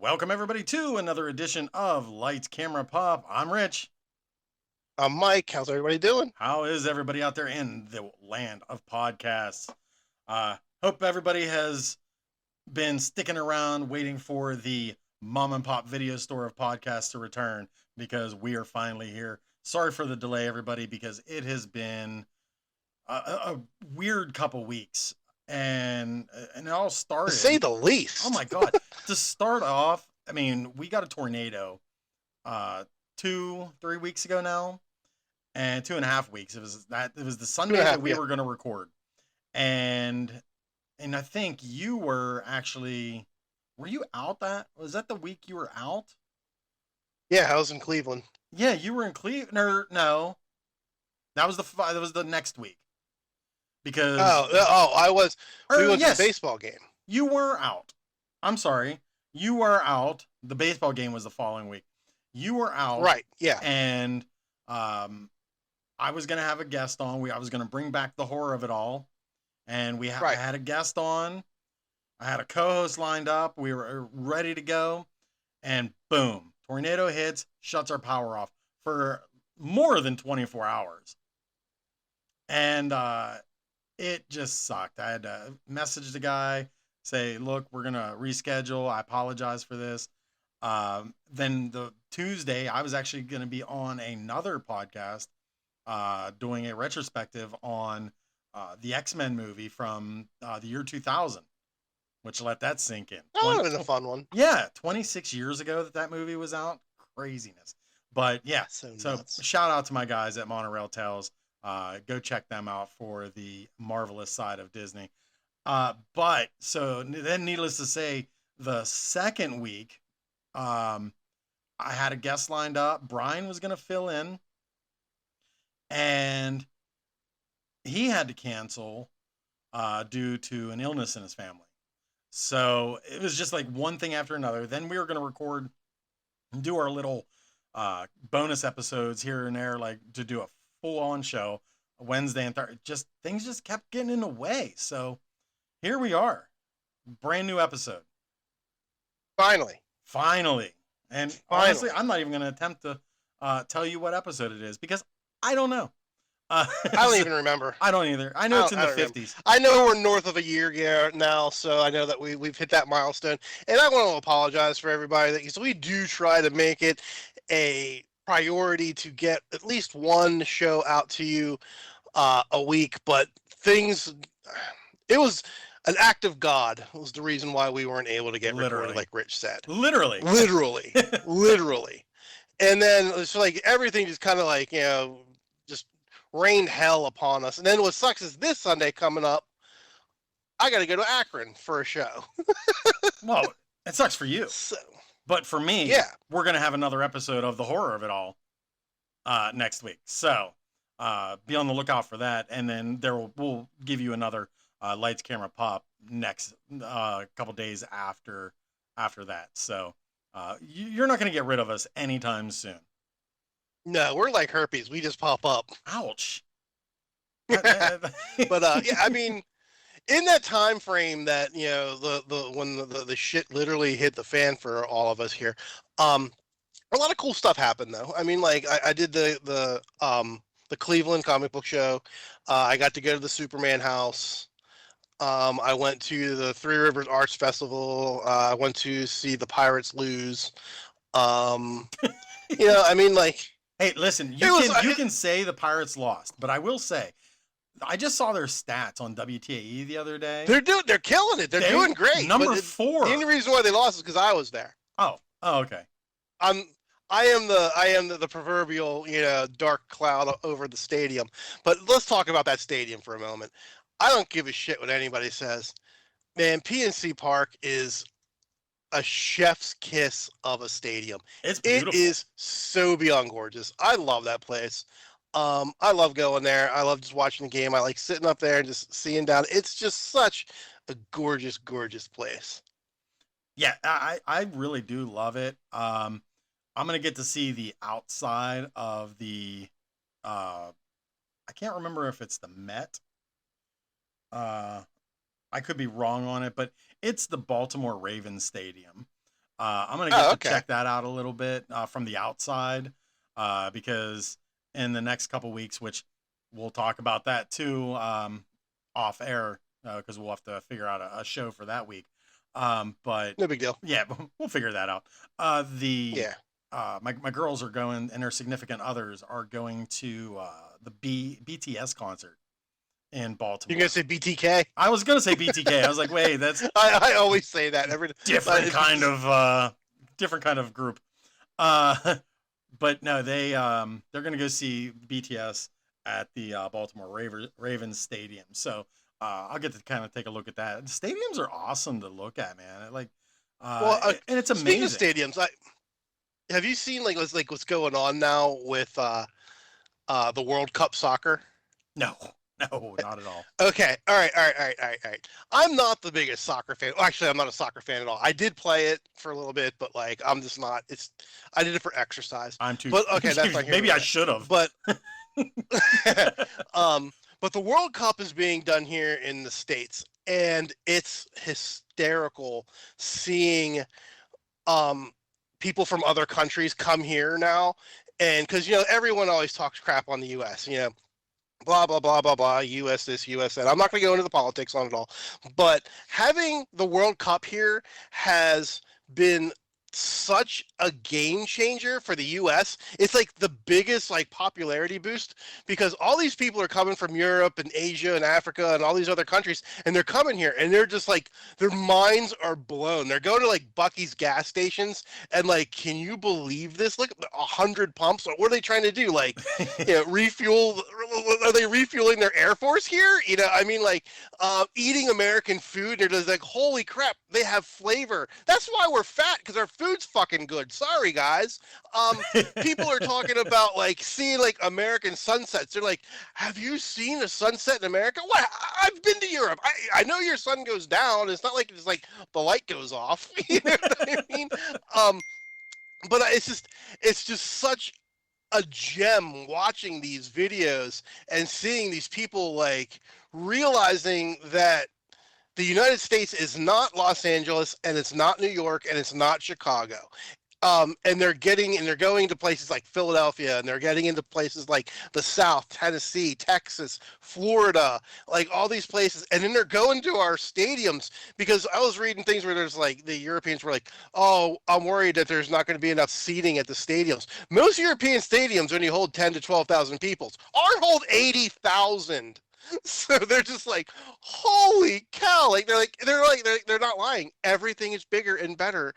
Welcome, everybody, to another edition of Lights, Camera, Pop. I'm Rich. I'm Mike. How's everybody doing? How is everybody out there in the land of podcasts? Hope everybody has been sticking around waiting for the mom and pop video store of podcasts to return because we are finally here. Sorry for the delay, everybody, because it has been a weird couple weeks. And it all To say started. the Oh least. my God. To start off, I mean, we got a tornado 2-3 weeks ago now, and 2.5 weeks. It was the Two and Sunday a that half, we yeah. were going to record, and and I think you were actually, were you out? That was that the week you were out? Yeah, I was in Cleveland. Yeah, you were in Cleveland. No, that was the next week because I was. We or went to the yes, baseball game. you were out. I'm sorry, you were out. The baseball game was the following week. You were out, Right, yeah. and um, I was gonna have a guest on. I was gonna bring back the horror of it all, and I Right. had a guest on. I had a co-host lined up. We were ready to go, and boom, tornado hits, shuts our power off for more than 24 hours, and it just sucked. I had to message the guy, say, "Look, we're gonna reschedule. I apologize for this." Then the Tuesday, I was actually going to be on another podcast doing a retrospective on the X-Men movie from the year 2000, which let that sink in. That would have been a fun one. Yeah, 26 years ago that movie was out. Craziness. But yeah, That's so so nuts. shout out to my guys at Monorail Tales. Go check them out for the marvelous side of Disney. But so then, needless to say, the second week, um, I had a guest lined up. Brian was going to fill in, and he had to cancel due to an illness in his family. So it was just like one thing after another. Then we were going to record and do our little bonus episodes here and there, like to do a full on show Wednesday and Thursday. Just things just kept getting in the way. So here we are, brand new episode. Finally. Finally. And honestly, Finally. I'm not even going to attempt to tell you what episode it is because I don't know. Uh, I don't so, even remember. I don't either. I know it's in I the don't remember. 50s. I know we're north of a year now, so I know that we've hit that milestone. And I want to apologize for everybody that we do try to make it a priority to get at least one show out to you a week, but things, it was an act of God was the reason why we weren't able to get recorded, Literally. like Rich said. Literally. Literally. Literally. And then it's like everything just kind of like, just rained hell upon us. And then what sucks is this Sunday coming up, I got to go to Akron for a show. Well, it sucks for you. So, But for me, yeah. we're going to have another episode of The Horror of It All next week. So be on the lookout for that. And then we'll give you another Lights, Camera, Pop next couple days after that. So you're not going to get rid of us anytime soon. No, we're like herpes. We just pop up. Ouch. But yeah, I mean, in that time frame that when the shit literally hit the fan for all of us here, a lot of cool stuff happened though. I mean, like I did the Cleveland comic book show. I got to go to the Superman house. I went to the Three Rivers Arts Festival. I went to see the Pirates lose. I mean, like, hey, listen, you can say the Pirates lost, but I will say I just saw their stats on WTAE the other day. They're killing it. They're doing great. Number 4. The only reason why they lost is because I was there. Oh, okay. I am the proverbial dark cloud over the stadium. But let's talk about that stadium for a moment. I don't give a shit what anybody says. Man, PNC Park is a chef's kiss of a stadium. It's beautiful. It is so beyond gorgeous. I love that place. I love going there. I love just watching the game. I like sitting up there and just seeing down. It's just such a gorgeous, gorgeous place. Yeah, I really do love it. I'm gonna get to see the outside of the I can't remember if it's the Met. I could be wrong on it, but it's the Baltimore Ravens Stadium. I'm gonna get Oh, to okay. check that out a little bit from the outside because in the next couple weeks, which we'll talk about that too off air because we'll have to figure out a show for that week. But No big deal. yeah, we'll figure that out. The Yeah. my girls are going, and their significant others are going to the BTS concert in You're gonna Baltimore. say BTK? I was gonna say BTK. I was like, wait, that's I always say that every. different It's just kind this, of different kind of group. Uh, but no, they're gonna go see BTS at the Baltimore Ravens Stadium. So I'll get to kind of take a look at that. Stadiums are awesome to look at, man. Like, well, and it's speaking of amazing. stadiums, have you seen what's going on now with the World Cup soccer? No, no, not at all. Okay, all right. I'm not the biggest soccer fan. Well, actually, I'm not a soccer fan at all. I did play it for a little bit, but like, I'm just not. I did it for exercise. I'm too. But okay, that's not here Maybe nor I there. should have. But but the World Cup is being done here in the States, and it's hysterical seeing people from other countries come here now. And because everyone always talks crap on the US, blah blah blah blah blah, US this, US that. I'm not going to go into the politics on it all, but having the World Cup here has been such a game changer for the US. It's like the biggest like popularity boost because all these people are coming from Europe and Asia and Africa and all these other countries, and they're coming here and they're just like their minds are blown. They're going to like Buc-ee's gas stations and like, can you believe this? Look, 100 pumps. What are they trying to do? Like, refuel? Are they refueling their Air Force here? I mean, like eating American food. They're just like, holy crap, they have flavor. That's why we're fat, because our food's fucking good. Sorry, guys. People are talking about like seeing like American sunsets. They're like, have you seen a sunset in America? What? I've been to Europe. I know your sun goes down. It's not like it's like the light goes off. You know what I mean? But it's just such a gem watching these videos and seeing these people like realizing that the United States is not Los Angeles and it's not New York and it's not Chicago. And they're going to places like Philadelphia, and they're getting into places like the South, Tennessee, Texas, Florida, like all these places. And then they're going to our stadiums, because I was reading things where there's like the Europeans were like, oh, I'm worried that there's not going to be enough seating at the stadiums. Most European stadiums only hold 10 to 12,000 people. Ours hold 80,000. So they're just like, holy cow! They're not lying. Everything is bigger and better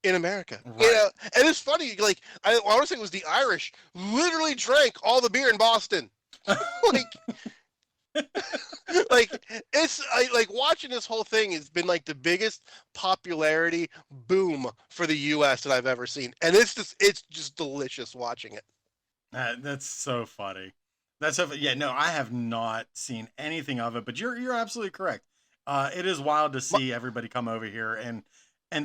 in America. Right. And it's funny. Like I want to say it was the Irish literally drank all the beer in Boston. like, like watching this whole thing has been like the biggest popularity boom for the U.S. that I've ever seen, and it's just delicious watching it. That's so funny. That's so yeah. No, I have not seen anything of it, but you're absolutely correct. It is wild to see everybody come over here and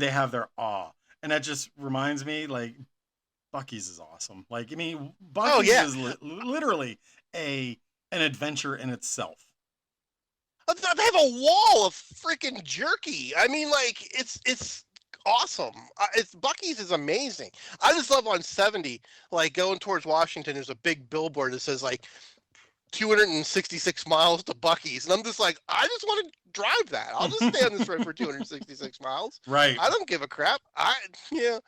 they have their awe, and that just reminds me like Buc-ee's is awesome. Like I mean, Oh Buc-ee's yeah, is literally an adventure in itself. they have a wall of freaking jerky. I mean, like it's awesome. It's Buc-ee's is amazing. I just love on 70, like going towards Washington. There's a big billboard that says like 266 miles to Buc-ee's, and I'm just like, I just want to drive that. I'll just stay on this road for 266 miles. Right. I don't give a crap. Yeah.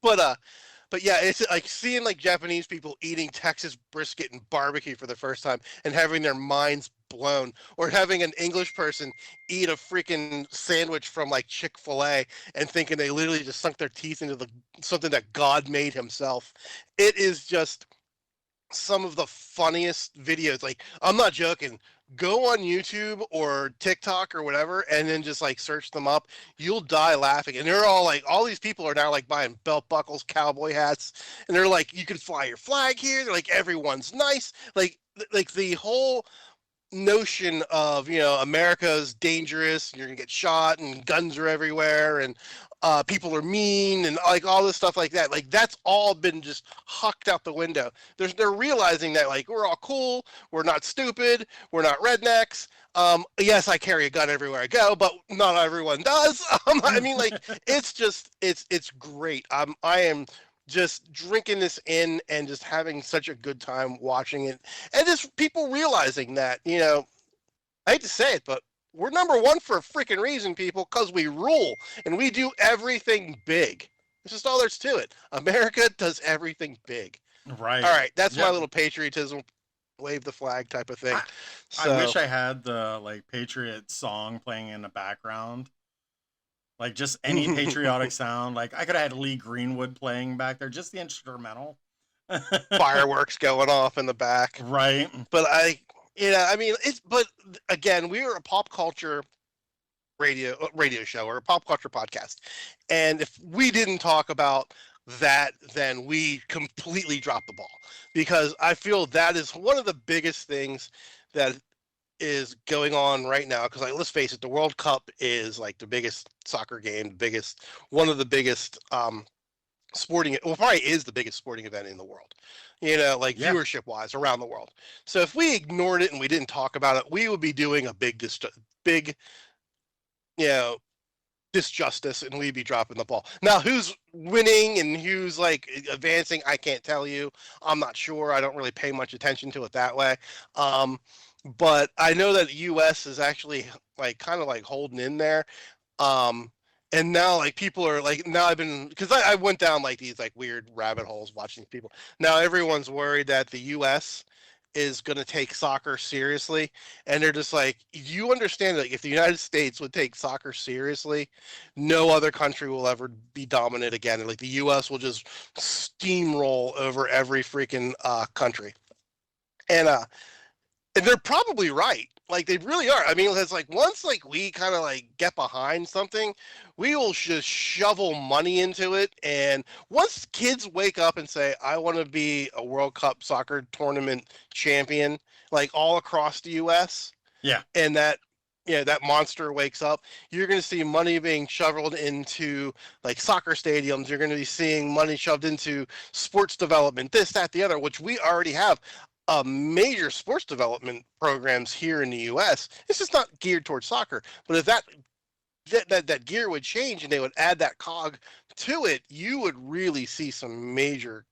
But yeah, it's like seeing like Japanese people eating Texas brisket and barbecue for the first time and having their minds blown, or having an English person eat a freaking sandwich from like Chick-fil-A and thinking they literally just sunk their teeth into something that God made himself. It is just some of the funniest videos. Like, I'm not joking. Go on YouTube or TikTok or whatever, and then just like search them up. You'll die laughing. And they're all like, all these people are now like buying belt buckles, cowboy hats, and they're like, you can fly your flag here. They're like, everyone's nice. Like the whole notion of America's dangerous, you're gonna get shot and guns are everywhere, and people are mean and like all this stuff like that. Like that's all been just hucked out the window. They're realizing that like we're all cool, we're not stupid, we're not rednecks. Yes, I carry a gun everywhere I go, but not everyone does. I mean, like it's just it's great. I am just drinking this in and just having such a good time watching it, and just people realizing that I hate to say it, but we're number one for a freaking reason, people, because we rule and we do everything big. That's just all there's to it. America does everything big. Right. All right, that's my Yep. little patriotism, wave the flag type of thing. I So, wish I had the like Patriot song playing in the background. Like just any patriotic sound. Like I could have had Lee Greenwood playing back there, just the instrumental. fireworks going off in the back. Right. But I mean, but again, we are a pop culture radio show or a pop culture podcast. And if we didn't talk about that, then we completely dropped the ball, because I feel that is one of the biggest things that is going on right now. Because like, let's face it, the World Cup is like the biggest soccer game, one of the biggest sporting, well, probably is the biggest sporting event in the world, like Yeah. viewership wise around the world. So if we ignored it and we didn't talk about it, we would be doing a big, you know, disjustice, and we'd be dropping the ball. Now, who's winning and who's like advancing, I can't tell you. I'm not sure. I don't really pay much attention to it that way. But I know that U.S. is actually like kind of like holding in there. And now like people are like, now I've been, because I went down like these like weird rabbit holes watching people. Now everyone's worried that the U.S. is going to take soccer seriously, and they're just like, you understand that if the United States would take soccer seriously, no other country will ever be dominant again, and like the U.S. will just steamroll over every freaking country. And they're probably right. Like they really are. I mean, it's like once like we kind of like get behind something, we will just shovel money into it. And once kids wake up and say, "I want to be a World Cup soccer tournament champion," like all across the U.S., Yeah. and that monster wakes up, you're going to see money being shoveled into like soccer stadiums. You're going to be seeing money shoved into sports development, this, that, the other, which we already have major sports development programs here in the U.S. It's just not geared towards soccer. But if that gear would change and they would add that cog to it, you would really see some major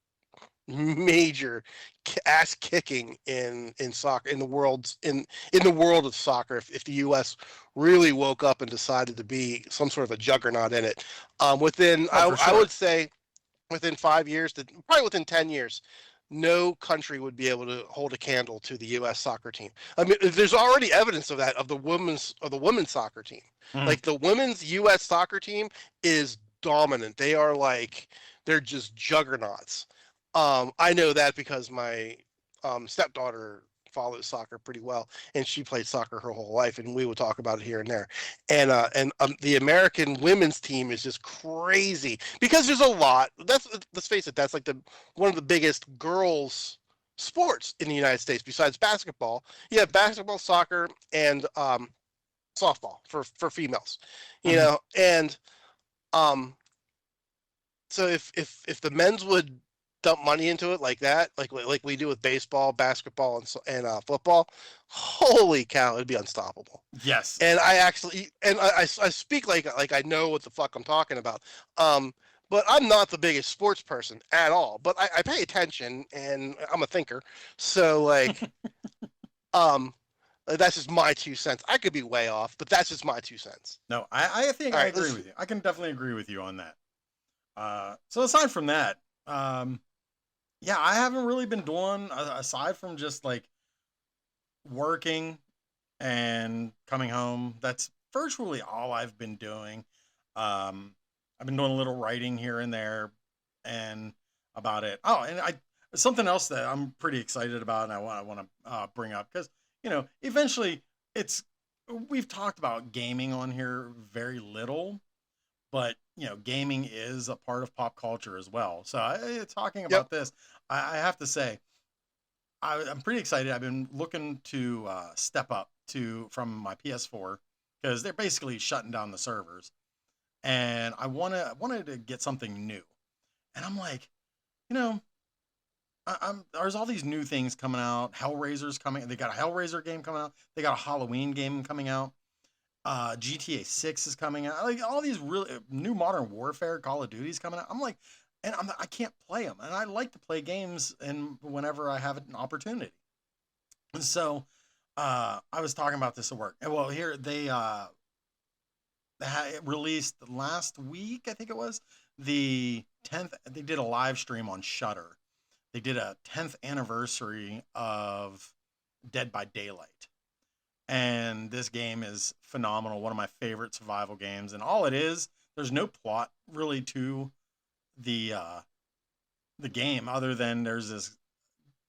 ass kicking in soccer, in the world of soccer, if the U.S. really woke up and decided to be some sort of a juggernaut in it. Within Oh, for I sure. would say within 5 years, probably within 10 years, no country would be able to hold a candle to the U.S. soccer team. I mean, there's already evidence of that of the women's soccer team. Mhm. Like the women's U.S. soccer team is dominant. They're just juggernauts. I know that because my stepdaughter follows soccer pretty well, and she played soccer her whole life, and we would talk about it here and there. And the American women's team is just crazy because there's a lot. Let's face it, that's like one of the biggest girls sports in the United States besides basketball. You have basketball, soccer, and softball for females. Mhm. And um, so if the men's would dump money into it like that, like we do with baseball, basketball, and football, holy cow, it'd be unstoppable. Yes. And I speak like I know what the fuck I'm talking about. But I'm not the biggest sports person at all. But I pay attention and I'm a thinker. So like that's just my 2 cents. I could be way off, but that's just my 2 cents. No, I think All I right, agree with you. I can definitely agree with you on that. So aside from that, yeah, I haven't really been doing aside from just like working and coming home. That's virtually all I've been doing. I've been doing a little writing here and there, and about it. Oh, and I something else that I'm pretty excited about, and I want to bring up because eventually it's we've talked about gaming on here very little, but gaming is a part of pop culture as well. So talking yep. about this, I have to say I'm pretty excited. I've been looking to step up to from my PS4 because they're basically shutting down the servers. and wanted to get something new. And I'm like, you know, there's all these new things coming out. Hellraiser's coming. They got a Hellraiser game coming out. They got a Halloween game coming out. GTA 6 is coming out. Like all these really new Modern Warfare, Call of Duty's coming out. I'm like, and I can't play them. And I like to play games and whenever I have an opportunity. And so I was talking about this at work. And well, here they released last week, I think it was the 10th. They did a live stream on Shutter. They did a 10th anniversary of Dead by Daylight. And this game is phenomenal. One of my favorite survival games. And all it is, there's no plot really to the game other than there's this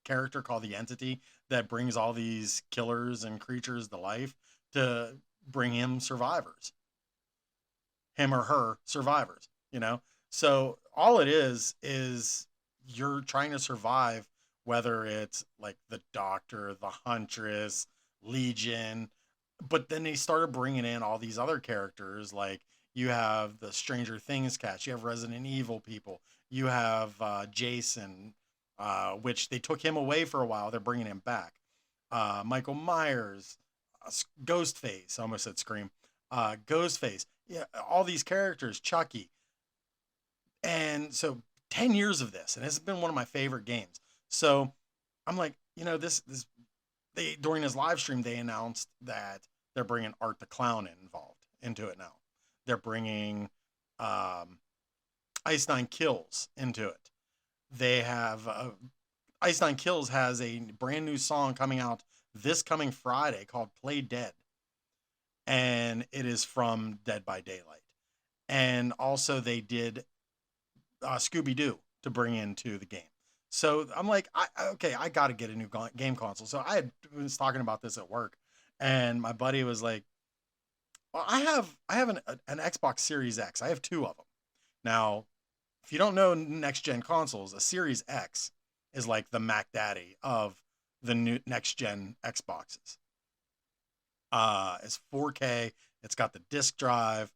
character called the Entity that brings all these killers and creatures to life to bring him or her survivors, you know? So all it is you're trying to survive, whether it's like the Doctor, the Huntress, Legion, but then they started bringing in all these other characters. Like you have the Stranger Things cast, you have Resident Evil people, you have Jason, which they took him away for a while. They're bringing him back. Michael Myers, Ghostface, I almost said Scream, Ghostface, yeah, all these characters, Chucky. And so 10 years of this, and it's been one of my favorite games. So I'm like, this they during his live stream they announced that they're bringing Art the Clown involved into it now. They're bringing Ice Nine Kills into it. They have Ice Nine Kills has a brand new song coming out this coming Friday called Play Dead, and it is from Dead by Daylight. And also they did Scooby Doo to bring into the game. So I'm like, I got to get a new game console. So was talking about this at work, and my buddy was like, "Well, I have an Xbox Series X. I have two of them now. If you don't know next gen consoles, a Series X is like the Mac Daddy of the new next gen Xboxes. It's 4K. It's got the disc drive,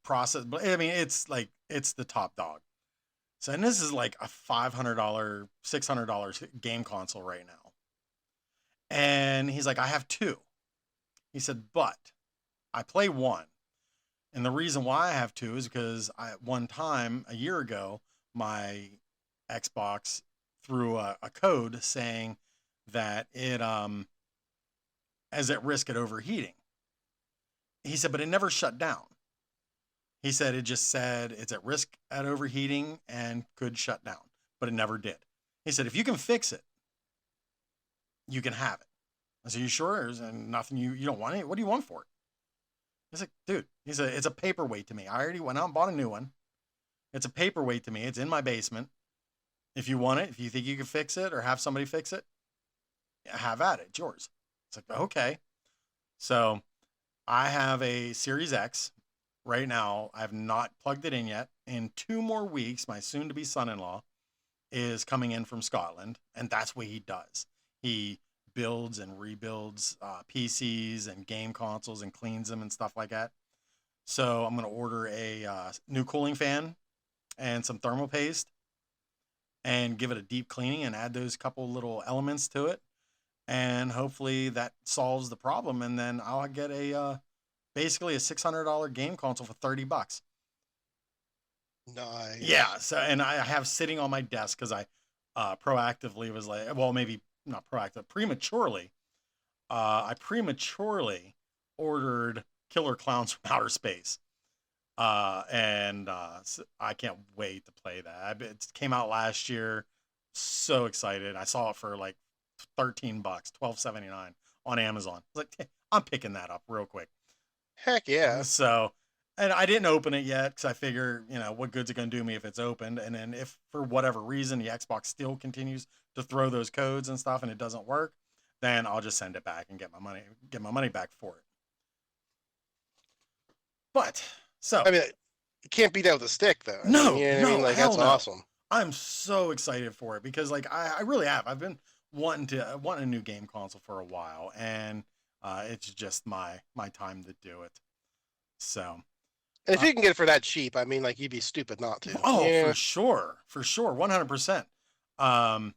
process, but I mean, it's the top dog. So, and this is like a $500, $600 game console right now. And he's like, I have two. He said, but I play one. And the reason why I have two is because at one time, a year ago, my Xbox threw a code saying that it is at risk at overheating. He said, but it never shut down. He said it just said it's at risk at overheating and could shut down, but it never did. He said, if you can fix it, you can have it. I said, you sure? There's nothing you don't want it? What do you want for it? He's like, dude, it's a paperweight to me. I already went out and bought a new one. It's a paperweight to me. It's in my basement. If you want it, if you think you can fix it or have somebody fix it, have at it. It's yours. It's like, okay. So I have a Series X right now. I have not plugged it in yet. In 2 more weeks, my soon-to-be son-in-law is coming in from Scotland, and that's what he does. He builds and rebuilds PCs and game consoles and cleans them and stuff like that. So I'm going to order a new cooling fan and some thermal paste and give it a deep cleaning and add those couple little elements to it. And hopefully that solves the problem. And then I'll get basically a $600 game console for $30. Nice. Yeah. So, and I have sitting on my desk because I proactively was like, well, maybe not proactive, prematurely. I prematurely ordered Killer Clowns from Outer Space. And so I can't wait to play that. It came out last year. So excited. I saw it for like $13, $12.79 on Amazon. I was like, I'm picking that up real quick. Heck yeah. So, and I didn't open it yet because I figure, what good's it going to do me if it's opened? And then if for whatever reason the Xbox still continues to throw those codes and stuff and it doesn't work, then I'll just send it back and get my money back for it. But so I mean, you can't beat that with a stick though. No, you know what I mean? Like hell that's no. awesome. I'm so excited for it because like I really have. I've been wanting a new game console for a while, and it's just my time to do it. So And if you can get it for that cheap, I mean, like, you'd be stupid not to. Oh, Yeah. for sure, 100%. Um,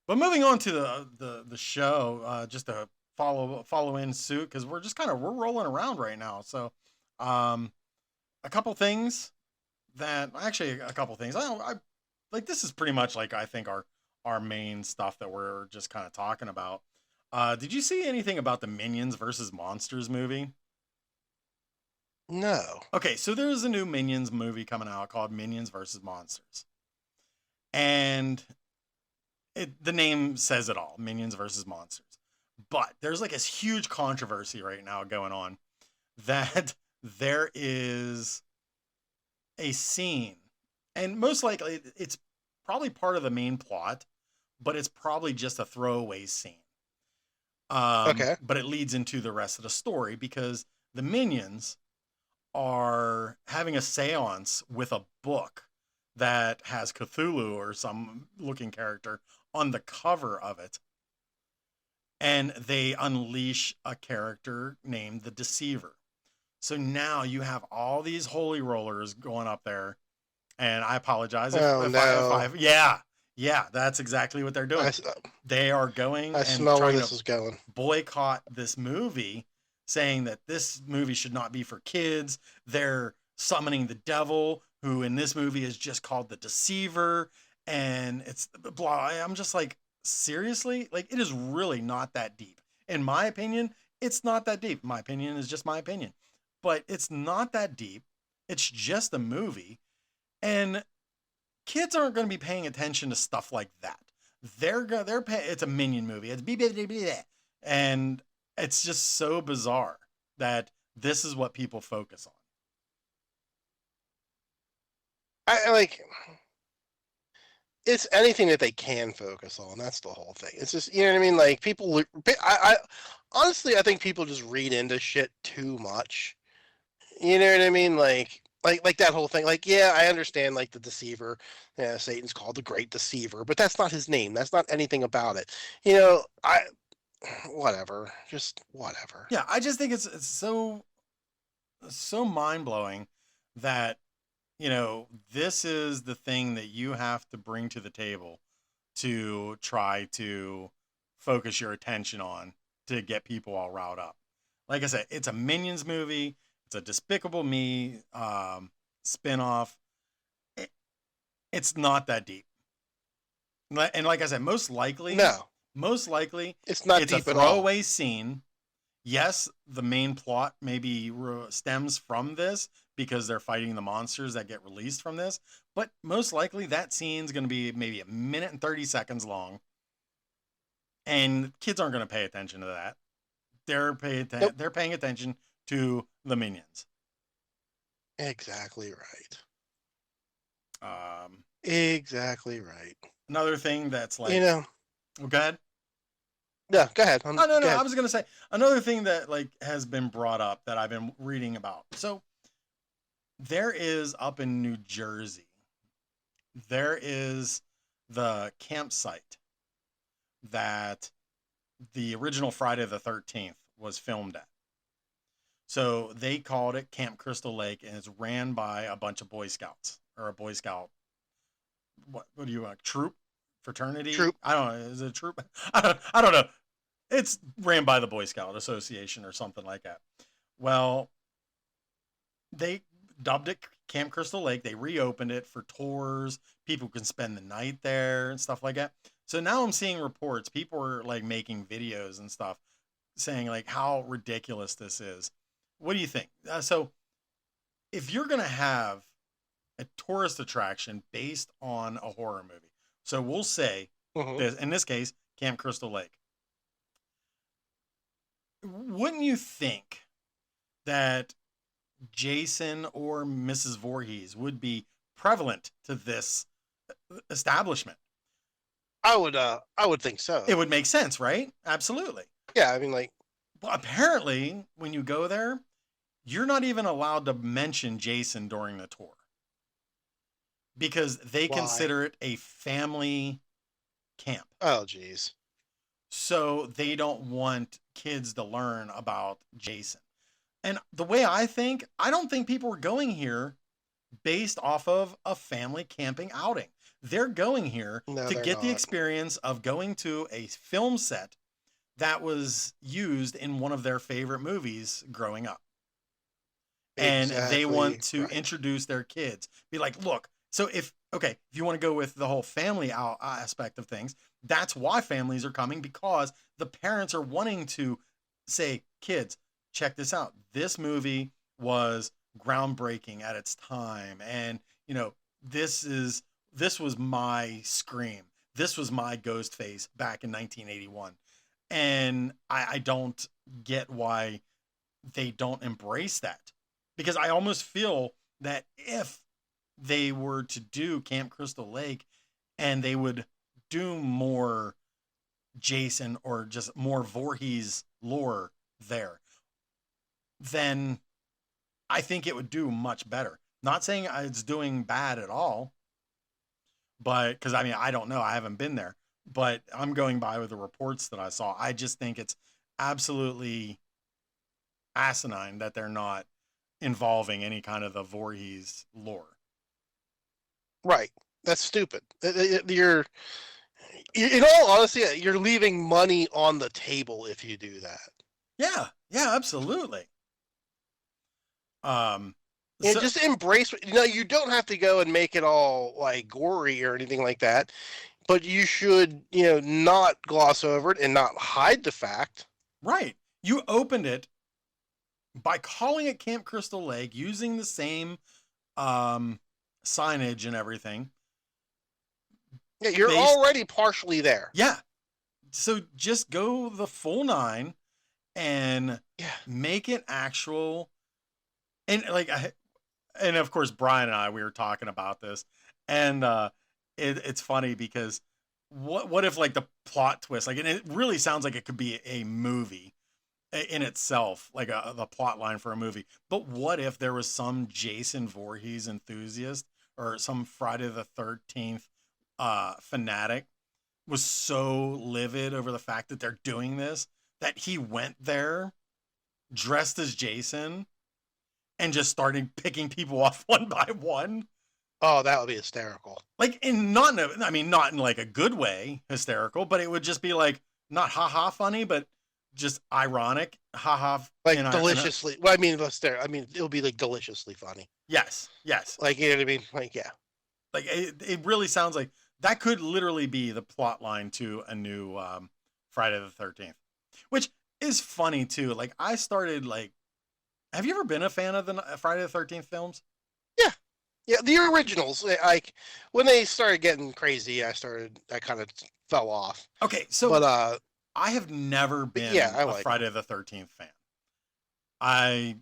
but moving on to the show, just to follow in suit because we're just we're rolling around right now. So, um, a couple things that actually a couple things I like. This is pretty much like I think our main stuff that we're just kind of talking about. Did you see anything about the Minions versus Monsters movie? No. Okay, so there's a new Minions movie coming out called Minions versus Monsters. And the name says it all, Minions versus Monsters. But there's like this huge controversy right now going on that there is a scene, and most likely it's probably part of the main plot, but it's probably just a throwaway scene. Okay. But it leads into the rest of the story because the Minions are having a seance with a book that has Cthulhu or some looking character on the cover of it. And they unleash a character named the Deceiver. So now you have all these holy rollers going up there. And I apologize yeah, that's exactly what they're doing. They are going I and smell where trying this to is going. boycott this movie, saying that this movie should not be for kids. They're summoning the devil, who in this movie is just called the Deceiver, and it's blah. I'm just like, seriously? Like, it is really not that deep. In my opinion, it's not that deep. My opinion is just my opinion, but it's not that deep. It's just a movie, and kids aren't going to be paying attention to stuff like that. It's a Minion movie. It's blah, blah, blah, blah. And it's just so bizarre that this is what people focus on. I like. It's anything that they can focus on. That's the whole thing. It's just, you know what I mean? Like, people. I honestly, I think people just read into shit too much. You know what I mean? Like that whole thing. Like, yeah, I understand. Like the Deceiver. Yeah, Satan's called the Great Deceiver, but that's not his name. That's not anything about it. You know, whatever. Just whatever. Yeah, I just think it's so mind blowing that this is the thing that you have to bring to the table to try to focus your attention on to get people all riled up. Like I said, it's a Minions movie. It's a Despicable Me spinoff. It's not that deep. And like I said, most likely, it's not it's deep a at all. throwaway scene. Yes, the main plot maybe stems from this because they're fighting the monsters that get released from this. But most likely that scene's going to be maybe a minute and 30 seconds long. And kids aren't going to pay attention to that. They're paying attention to the Minions. Exactly right. Um, Exactly right. Another thing that's like, go ahead. Yeah, go ahead. No. I was gonna say another thing that like has been brought up that I've been reading about. So there is up in New Jersey, there is the campsite that the original Friday the 13th was filmed at. So they called it Camp Crystal Lake, and it's ran by a bunch of Boy Scouts or a Boy Scout. What do you want? Troop? Fraternity? Troop. I don't know. Is it a troop? I don't know. It's ran by the Boy Scout Association or something like that. Well, they dubbed it Camp Crystal Lake. They reopened it for tours. People can spend the night there and stuff like that. So now I'm seeing reports. People are like making videos and stuff saying like how ridiculous this is. What do you think? So if you're going to have a tourist attraction based on a horror movie, so we'll say this, in this case, Camp Crystal Lake. Wouldn't you think that Jason or Mrs. Voorhees would be prevalent to this establishment? I would think so. It would make sense, right? Absolutely. Yeah, I mean, like, well, apparently, when you go there, you're not even allowed to mention Jason during the tour because they consider it a family camp. Oh, geez. So they don't want kids to learn about Jason. And the way I don't think people are going here based off of a family camping outing. They're going here No, to they're get the not. experience of going to a film set that was used in one of their favorite movies growing up. And they want Exactly to right. introduce their kids. Be like, look, so if okay, if you want to go with the whole family aspect of things, that's why families are coming, because the parents are wanting to say, kids, check this out. This movie was groundbreaking at its time, and this was my Scream. This was my Ghostface back in 1981. And I don't get why they don't embrace that, because I almost feel that if they were to do Camp Crystal Lake and they would do more Jason or just more Voorhees lore there, then I think it would do much better. Not saying it's doing bad at all, but because I mean, I don't know, I haven't been there, but I'm going by with the reports that I saw. I just think it's absolutely asinine that they're not involving any kind of the Voorhees lore. Right. That's stupid. You're, in all honesty, you're leaving money on the table if you do that. Yeah, yeah, absolutely. Um, And so just embrace. You don't have to go and make it all like gory or anything like that, but you should, not gloss over it and not hide the fact. right, you opened it by calling it Camp Crystal Lake, using the same um, signage and everything. Yeah, you're Based, already partially there. yeah. So just go the full nine and Yeah. make it actual. And like, and of course, Brian and I, we were talking about this, and it's funny because what if like the plot twist, like, and it really sounds like it could be a movie in itself, like the plot line for a movie. But what if there was some Jason Voorhees enthusiast or some Friday the 13th fanatic was so livid over the fact that they're doing this that he went there dressed as Jason and just started picking people off one by one. Oh, that would be hysterical. Like, in not in a, I mean, not in like a good way, hysterical, but it would just be like not haha funny, but just ironic, haha. Like deliciously. Well, I mean, it'll be like deliciously funny. Yes, yes. Like, you know what I mean? Like, yeah. Like it really sounds like that could literally be the plot line to a new Friday the 13th, which is funny too. Like I started like, have you ever been a fan of the Friday the 13th films? Yeah. Yeah, the originals, like when they started getting crazy, I kind of fell off. Okay, so But I have never yeah, been I a like Friday the 13th fan. I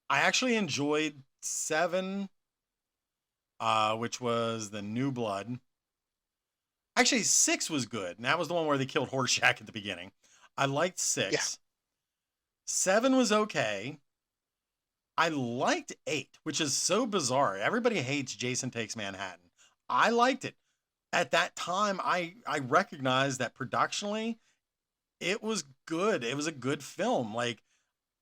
I actually enjoyed 7, which was the New Blood. Actually, 6 was good, and that was the one where they killed Horshack at the beginning. I liked yeah. 6. 7 was okay. I liked 8, which is so bizarre. Everybody hates Jason Takes Manhattan. I liked it. At that time, I recognized that productionally it was good. It was a good film. Like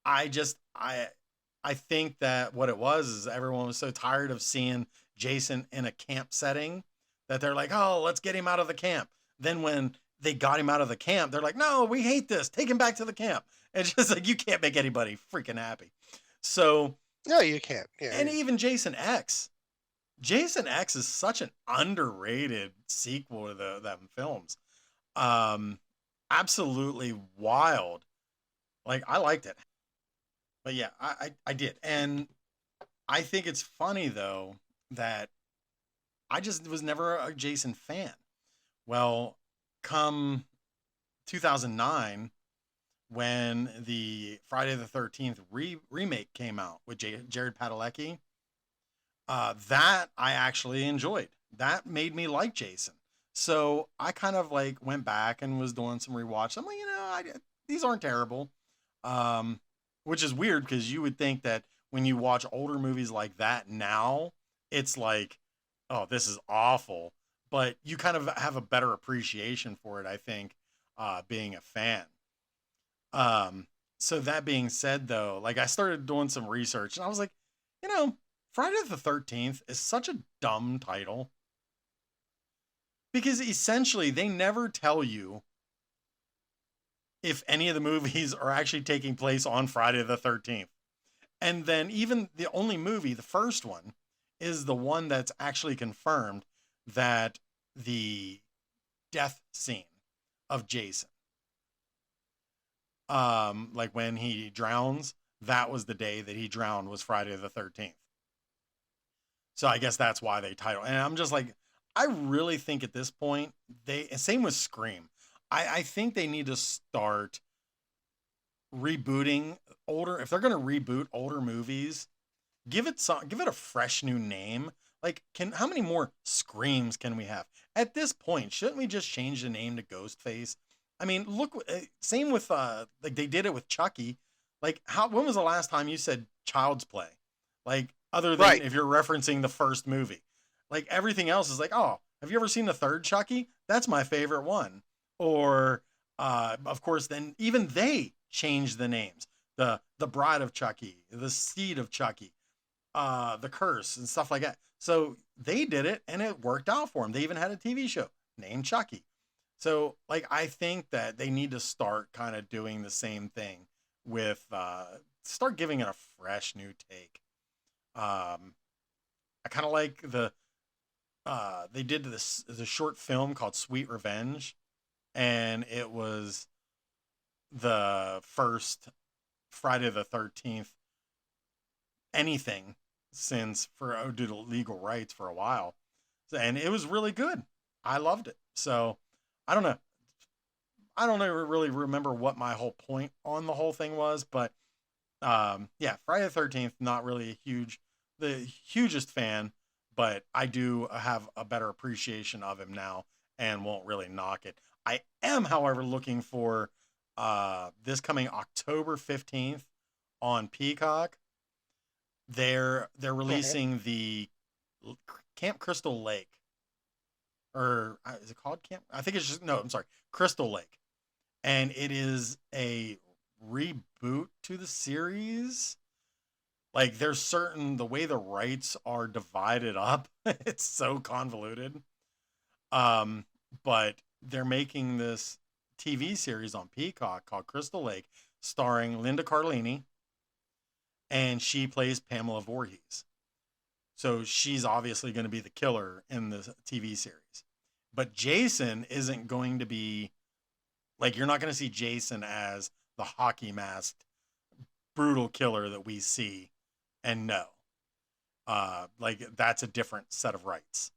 I just I think that what it was is everyone was so tired of seeing Jason in a camp setting that they're like, "Oh, let's get him out of the camp." Then when they got him out of the camp, they're like, "No, we hate this. Take him back to the camp." It's just like you can't make anybody freaking happy. So, No, you can't. and Yeah. even Jason X. Jason X is such an underrated sequel to them films. Um Absolutely wild. Like I liked it. But yeah, I did. And I think it's funny though that I just was never a Jason fan. Well, come 2009, when the Friday the 13th remake came out with Jared Padalecki, that I actually enjoyed. That made me like Jason. So I kind of like went back and was doing some rewatch. I'm like, these aren't terrible. Um, which is weird because you would think that when you watch older movies like that now, it's like, oh, this is awful. But you kind of have a better appreciation for it, I think, being a fan. Um, So that being said, though, like I started doing some research, and I was like, you know, Friday the 13th is such a dumb title because essentially they never tell you if any of the movies are actually taking place on Friday the 13th. And then even the only movie, the first one, is the one that's actually confirmed that the death scene of Jason, like when he drowns, that was the day that he drowned, was Friday the 13th. So I guess that's why they title. And I'm just like, I really think at this point, they, same with Scream. I think they need to start rebooting older, if they're going to reboot older movies, give it a fresh new name. Like, can how many more Screams can we have at this point? Shouldn't we just change the name to Ghostface? I mean, look, same with like they did it with Chucky. Like, how, when was the last time you said Child's Play? Like, other than Right. if you're referencing the first movie, like everything else is like, oh, have you ever seen the third Chucky? That's my favorite one. Or of course, then even they changed the names. The Bride of Chucky, the Seed of Chucky, the Curse, and stuff like that. So they did it, and it worked out for them. They even had a TV show named Chucky. So, like, I think that they need to start kind of doing the same thing with, start giving it a fresh new take. I kind of like they did this, the short film called Sweet Revenge, and it was the first Friday the 13th anything since, for due to legal rights for a while. And it was really good. I loved it. So I don't know. I don't ever really remember what my whole point on the whole thing was, but yeah, Friday the 13th, not really the hugest fan, but I do have a better appreciation of him now and won't really knock it. I am, however, looking for this coming October 15th on Peacock. They're Mhm. releasing the Camp Crystal Lake, or is it called Camp? I think it's just, no, I'm sorry, Crystal Lake, and it is a reboot to the series. Like, there's certain, the way the rights are divided up, it's so convoluted. Um, but they're making this TV series on Peacock called Crystal Lake, starring Linda Cardellini, and she plays Pamela Voorhees. So she's obviously going to be the killer in the TV series. But Jason isn't going to be, like, you're not going to see Jason as the hockey masked brutal killer that we see and know. Like, that's a different set of rights.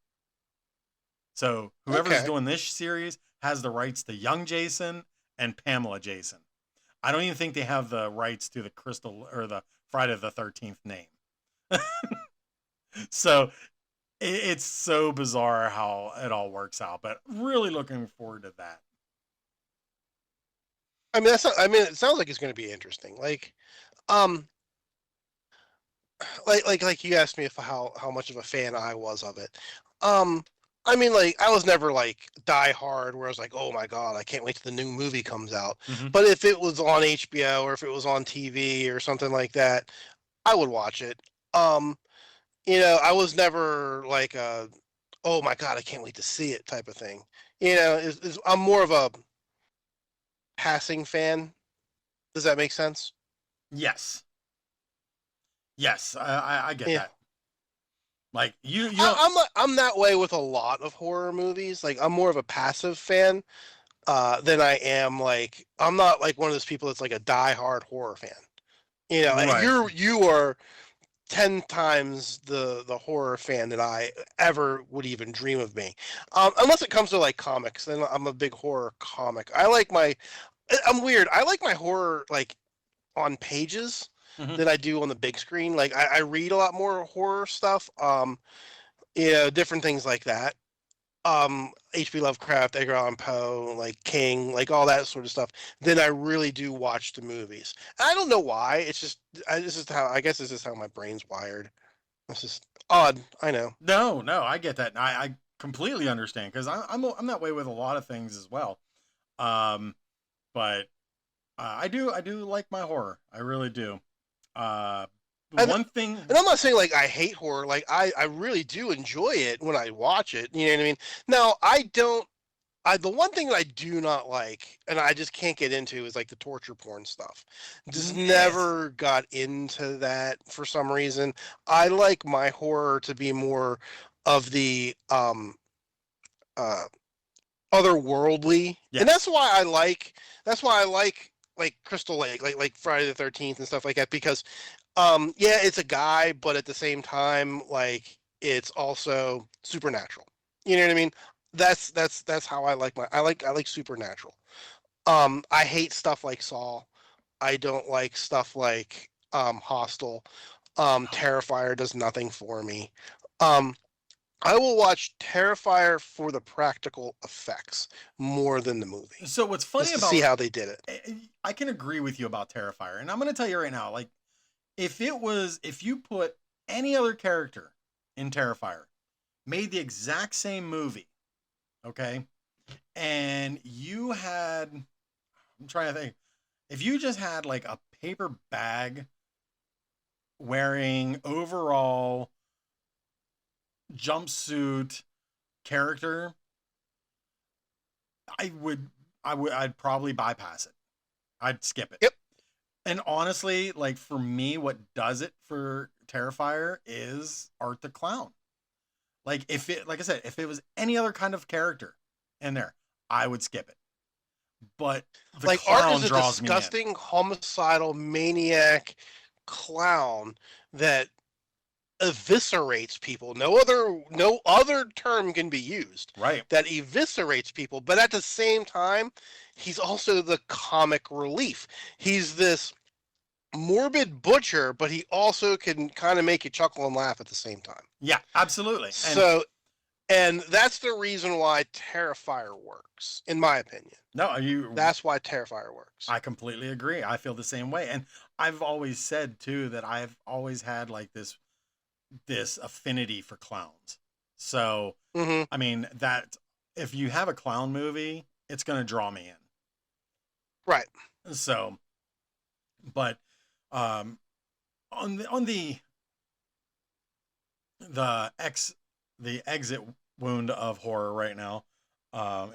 So whoever's Okay. doing this series has the rights to young Jason and Pamela Jason. I don't even think they have the rights to the Crystal or the Friday the 13th name. So it's so bizarre how it all works out, but really looking forward to that. I mean, that's. Not, I mean, it sounds like it's going to be interesting. Um, like you asked me if how much of a fan I was of it. Um, I mean, like I was never like die hard where I was like, oh my god, I can't wait till the new movie comes out. Mm-hmm. But if it was on HBO or if it was on TV or something like that, I would watch it. Um, I was never like a, oh my god, I can't wait to see it type of thing. I'm more of a passing fan. Does that make sense? Yes, yes, I get Yeah. that. Like you don't. I'm that way with a lot of horror movies. Like I'm more of a passive fan than I am like I'm not like one of those people that's like a die-hard horror fan. And Right. you are 10 times the horror fan that I ever would even dream of being. Unless it comes to like comics, then I'm a big horror comic. I'm weird. I like my horror like on pages Mm-hmm. than I do on the big screen. Like I read a lot more horror stuff. Different things like that. H.P. Lovecraft, Edgar Allan Poe, like King, like all that sort of stuff, then I really do watch the movies. And I don't know why. This is how I guess this is how my brain's wired. It's just odd. I know. No, no, I get that. And I completely understand because I'm that way with a lot of things as well. Um, but I do like my horror. I really do. Uh, And one thing, and I'm not saying like I hate horror. Like I really do enjoy it when I watch it. You know what I mean? Now I don't. The one thing that I do not like, and I just can't get into, is like the torture porn stuff. Just it's never got into that for some reason. I like my horror to be more of the uh otherworldly, and yes, that's why I like Crystal Lake, like Friday the 13th and stuff like that, because yeah, it's a guy, but at the same time, like it's also supernatural. You know what I mean? That's how I like supernatural. I hate stuff like Saw. I don't like stuff like Hostel. Terrifier does nothing for me. Um, I will watch Terrifier for the practical effects more than the movie, so what's funny just to see about how they did it. I can agree with you about Terrifier, and I'm going to tell you right now, like if you put any other character in Terrifier, made the exact same movie, okay, and you had, I'm trying to think, if you just had like a paper bag wearing overall jumpsuit character, I would I'd probably bypass it. I'd skip it. Yep. And honestly, like for me, what does it for Terrifier is Art the Clown. Like if it, like I said, if it was any other kind of character in there, I would skip it. But the Like Art clown is a draws me in. disgusting, homicidal, maniac clown that eviscerates people. No other term can be used. Right. That eviscerates people, but at the same time, he's also the comic relief. He's this morbid butcher, but he also can kind of make you chuckle and laugh at the same time. Yeah, absolutely. And So, and that's the reason why Terrifier works, in my opinion. no, you That's why Terrifier works. I completely agree. I feel the same way. And I've always said too that I've always had like this affinity for clowns. So, Mm-hmm. I mean, that if you have a clown movie, it's going to draw me Right. in. So, but um on the ex the exit wound of horror right now,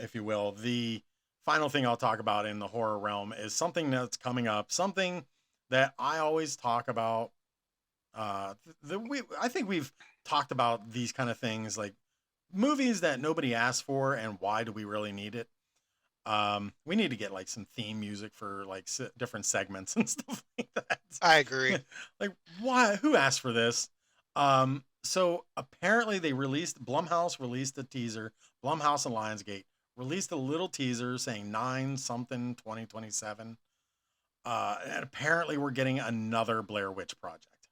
if you will, the final thing I'll talk about in the horror realm is something that's coming up, something that I always talk about. I think we've talked about these kind of things, like movies that nobody asked for, and why do we really need it? We need to get like some theme music for like different segments and stuff like that. I agree. Like, why? Who asked for this? So apparently Blumhouse released a teaser. Blumhouse and Lionsgate released a little teaser saying 9 something 2027. And apparently we're getting another Blair Witch Project.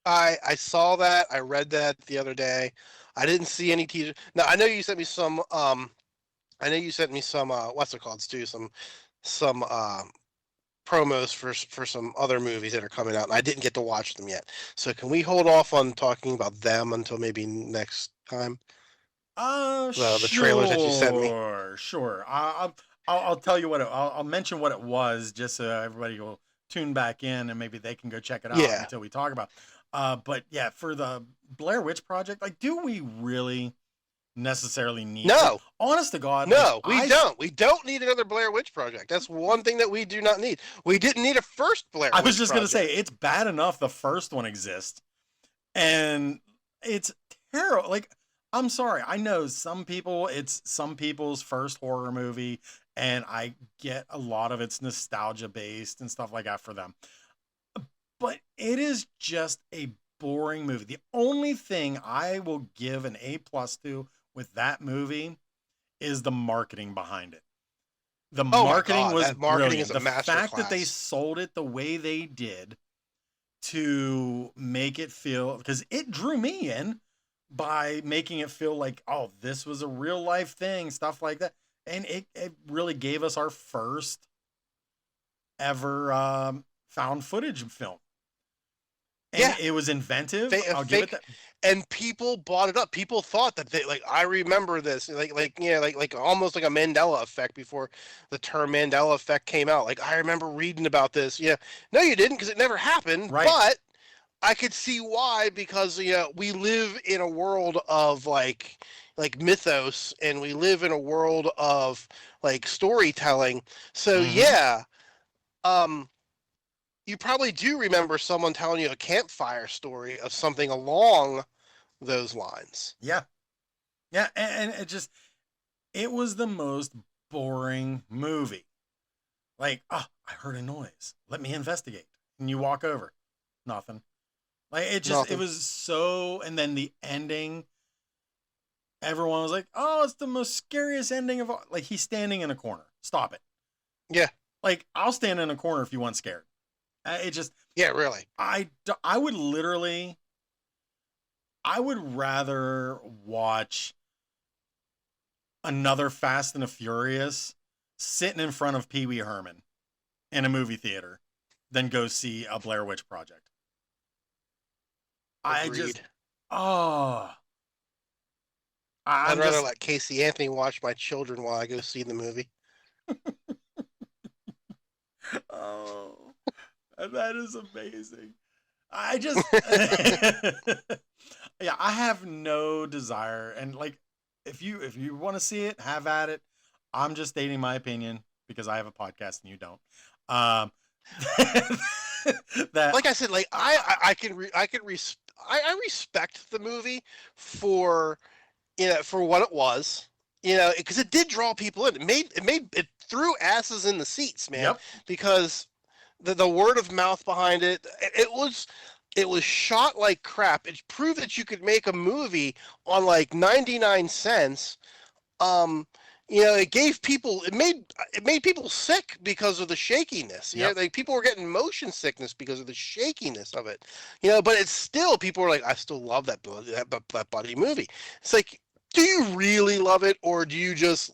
I saw that. I read that the other day. I didn't see any teaser. Now I know you sent me some. I know you sent me some. What's it called? Stu? Some promos for some other movies that are coming out, and I didn't get to watch them yet. So can we hold off on talking about them until maybe next time? The trailers that you sent me. Sure. I'll tell you I'll mention what it was, just so everybody will tune back in and maybe they can go check it out Yeah. until we talk about. But yeah, for the Blair Witch Project, like, do we really necessarily need? Like, No. honest to God, No, like, we don't. We don't need another Blair Witch Project. That's one thing that we do not need. We didn't need a first Blair Witch I was just gonna Project. say it's bad enough the first one exists, and it's terrible. Like, I'm sorry, I know it's some people's first horror movie, and I get a lot of it's nostalgia based and stuff like that for them. But it is just a boring movie. The only thing I will give an A+ to with that movie is the marketing behind it. The Oh my marketing God, was that marketing brilliant. is a The fact that they masterclass. sold it the way they did to make it feel, because it drew me in by making it feel like, oh, this was a real life thing, stuff like that. And it really gave us our first ever found footage film. And it was inventive. I'll give it that. And people bought it up. People thought that they like. I remember this, like almost like a Mandela effect before the term Mandela effect came out. Like I remember reading about this. Yeah, no, you didn't because it never happened. Right. But I could see why, because we live in a world of like mythos, and we live in a world of like storytelling. So yeah, you probably do remember someone telling you a campfire story of something along those lines. Yeah. Yeah. And it was the most boring movie. Like, oh, I heard a noise. Let me investigate. And you walk over. Nothing. Like, it was so, and then the ending, everyone was like, oh, it's the most scariest ending of all. Like, he's standing in a corner. Stop it. Yeah. Like, I'll stand in a corner if you want scared. Yeah, really. I would rather watch another Fast and the Furious sitting in front of Pee Wee Herman in a movie theater than go see a Blair Witch Project. Agreed. I'd rather let Casey Anthony watch my children while I go see the movie. Oh, that is amazing. Yeah, I have no desire, and like, if you want to see it, have at it. I'm just stating my opinion because I have a podcast and you don't. That, like I said, like I respect the movie for for what it was, because it did draw people in. It threw asses in the seats, man. Yep. Because the word of mouth behind it was shot like crap. It proved that you could make a movie on like 99 cents. It made people sick because of the shakiness. Yep. Like people were getting motion sickness because of the shakiness of it. But it's still, people are like, I still love that bloody movie. It's like, do you really love it, or do you just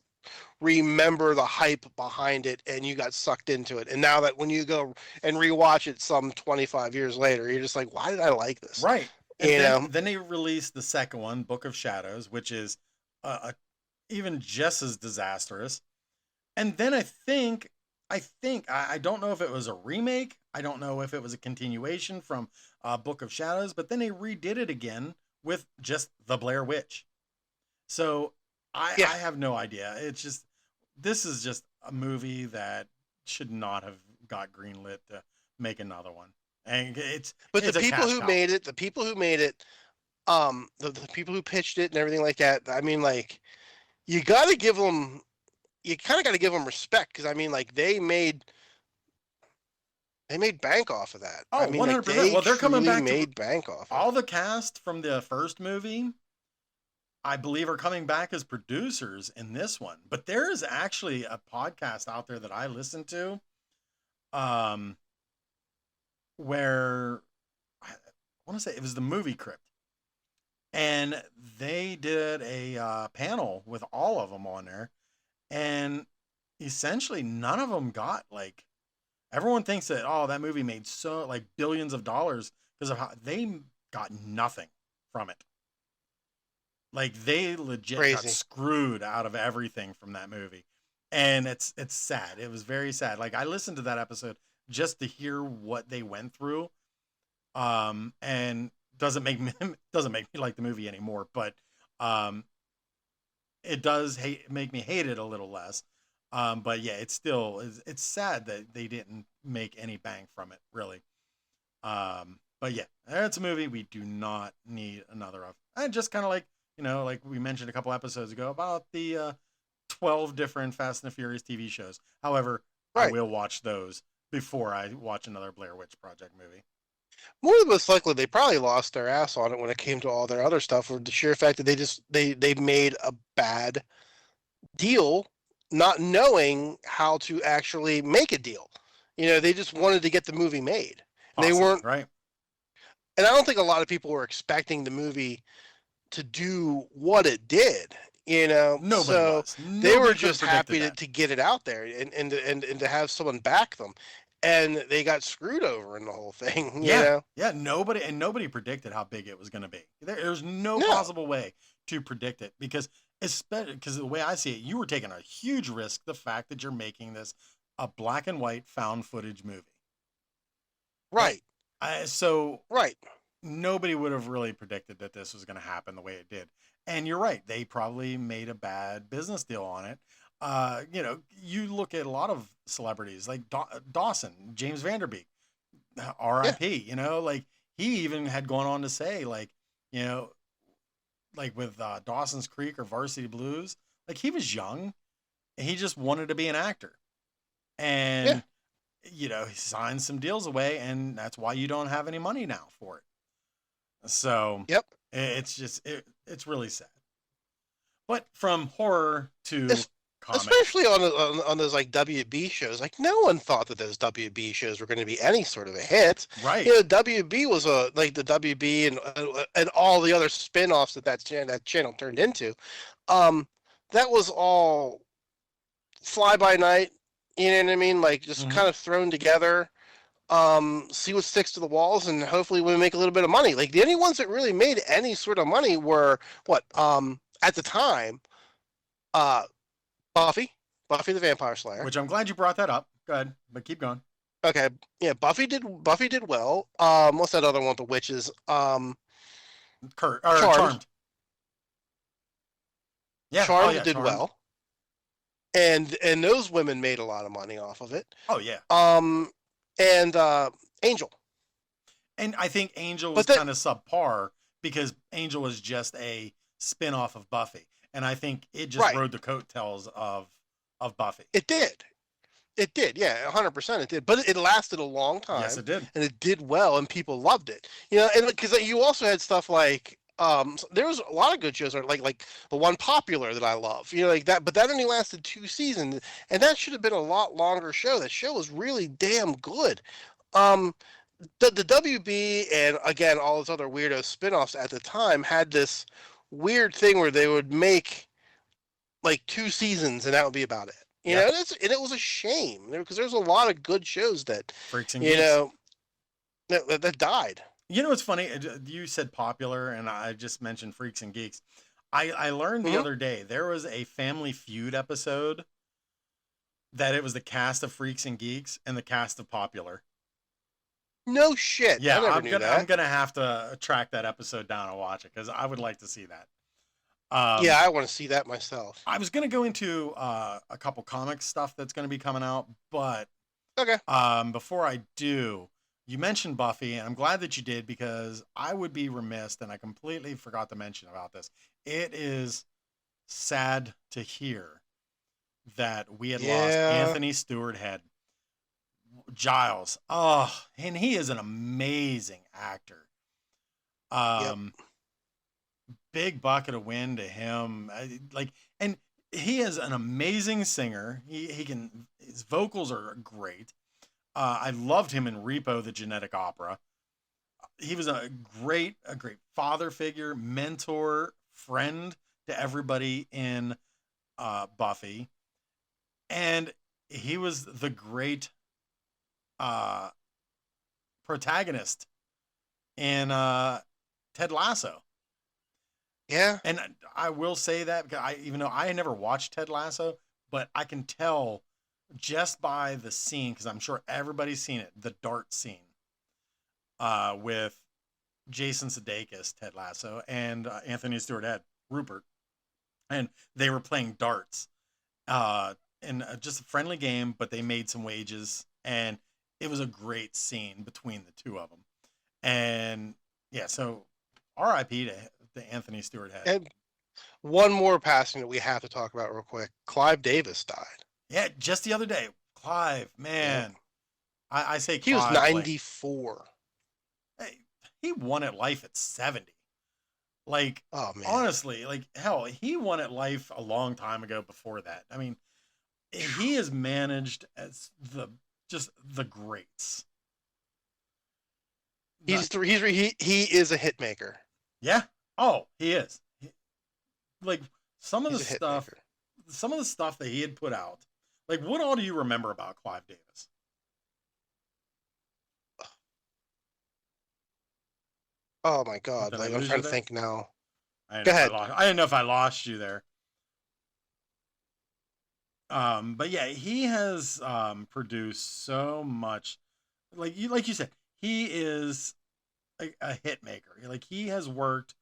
remember the hype behind it and you got sucked into it? And now that when you go and rewatch it some 25 years later, you're just like, why did I like this? Right. And then they released the second one, Book of Shadows, which is even just as disastrous. And then I think I don't know if it was a remake. I don't know if it was a continuation from Book of Shadows, but then they redid it again with just the Blair Witch. So I have no idea. This is just a movie that should not have got greenlit to make another one. And the people who made it, the people who pitched it and everything like that, I mean, like, you kind of got to give them respect, because I mean, like, they made bank off of that. Oh, I mean, 100%. Like, well, they're coming back. Made bank off. All the cast from the first movie, I believe, are coming back as producers in this one. But there is actually a podcast out there that I listen to, where I want to say it was the Movie Crypt, and they did a panel with all of them on there, and essentially none of them got, like, everyone thinks that, oh, that movie made so, like, billions of dollars because of how they got nothing from it. Like, they legit got screwed out of everything from that movie. And it's sad. It was very sad. Like, I listened to that episode just to hear what they went through. And doesn't make me like the movie anymore, but it does make me hate it a little less. But yeah, it's sad that they didn't make any bang from it, really. But yeah, it's a movie we do not need another of. And just kind of like, like we mentioned a couple episodes ago about the 12 different Fast and the Furious TV shows. However, right. I will watch those before I watch another Blair Witch Project movie. More than most likely, they probably lost their ass on it when it came to all their other stuff, for the sheer fact that they made a bad deal, not knowing how to actually make a deal. They just wanted to get the movie made. Awesome. They weren't right. And I don't think a lot of people were expecting the movie to do what it did. Nobody was. They were just happy to get it out there and to have someone back them. and they got screwed over in the whole thing. You Yeah, know? yeah. Nobody predicted how big it was going to be. There's no No, possible way to predict it because, especially because the way I see it, you were taking a huge risk. The fact that you're making this a black and white found footage movie. Like, right, so right. nobody would have really predicted that this was going to happen the way it did. And you're right, they probably made a bad business deal on it. You look at a lot of celebrities like Dawson, James Vanderbeek, Yeah, R.I.P. Like he even had gone on to say, like, you know, like with Dawson's Creek or Varsity Blues, like he was young, and he just wanted to be an actor, yeah, and he signed some deals away, and that's why you don't have any money now for it. So yep. it's just it's really sad. But from horror to Es- comic, Especially on those like WB shows, like no one thought that those WB shows were going to be any sort of a hit. right? You know, WB was like the WB and all the other spin-offs that channel turned into. Um, that was all fly by night. You know what I mean? Like just Hmm. kind of thrown together. See what sticks to the walls, and hopefully we make a little bit of money. Like the only ones that really made any sort of money were what at the time, uh, Buffy, Buffy the Vampire Slayer. Which I'm glad you brought that up. Go ahead, but keep going. Okay, yeah, Buffy did well. What's that other one with the witches? Kurt or Charmed. Charmed. Yeah. Oh Charmed yeah, did Charmed. well, and those women made a lot of money off of it. Oh yeah. Um, and Angel, And I think Angel was but that kind of subpar because Angel was just a spin-off of Buffy. And I think it just right, rode the coattails of Buffy. it did. It did, yeah, 100% it did. But it lasted a long Yes, time, it did. and it did well, and people loved it. You know, and because you also had stuff like there was a lot of good shows, like the one Popular that I love. You know, like that, but that only lasted 2 seasons, and that should have been a lot longer show. That show was really damn good. Um, the WB and again all those other weirdo spin-offs at the time had this weird thing where they would make like 2 seasons and that would be about it. You Yeah. know, and it was a shame because there's a lot of good shows that Freaks and you Geeks. know that died. You know what's funny? You said Popular, and I just mentioned Freaks and Geeks. I learned the Hmm. other day there was a Family Feud episode that it was the cast of Freaks and Geeks and the cast of Popular. No shit, I Yeah, never I'm knew gonna I'm that. gonna have to track that episode down and watch it because I would like to see that. Yeah, Um, I want to see that myself. I was gonna go into a couple comic stuff that's gonna be coming out, but Okay. before I do, you mentioned Buffy, and I'm glad that you did because I would be remiss, and I completely forgot to mention about this. It is sad to hear that we had lost Yeah. Anthony Stewart Head, Giles. Oh, and he is an amazing actor. Yep. Um, Big bucket of win to him. And he is an amazing singer. He can his vocals are great. I loved him in Repo, the Genetic Opera. He was a great father figure, mentor, friend to everybody in Buffy, and he was the great uh, protagonist in Ted Lasso. Yeah. And I will say that because even though I never watched Ted Lasso, but I can tell just by the scene because I'm sure everybody's seen it, the dart scene with Jason Sudeikis, Ted Lasso, and Anthony Stewart Head, Rupert, and they were playing darts in just a friendly game, but they made some wages, and it was a great scene between the two of them. And yeah, so R.I.P. to Anthony Stewart Head. And one more passing that we have to talk about real quick. Clive Davis died. Yeah, just the other day, Clive, Yep. man, I say He was Clive like 94. hey, he won at life at 70. Like Oh man. honestly, like hell, he won at life a long time ago before that. I mean, he is managed as the greats. The, He is a hit maker. yeah. Oh, he is. Like some of the He's a hit stuff, maker. some of the stuff that he had put out. Like what all do you remember about Clive Davis? Oh my Oh, God! did I Like I'm lose trying you to there? think now. I didn't Go know if I ahead. lost. I didn't know if I lost you there. But yeah, he has produced so much. Like you said, he is a hit maker. Like he has worked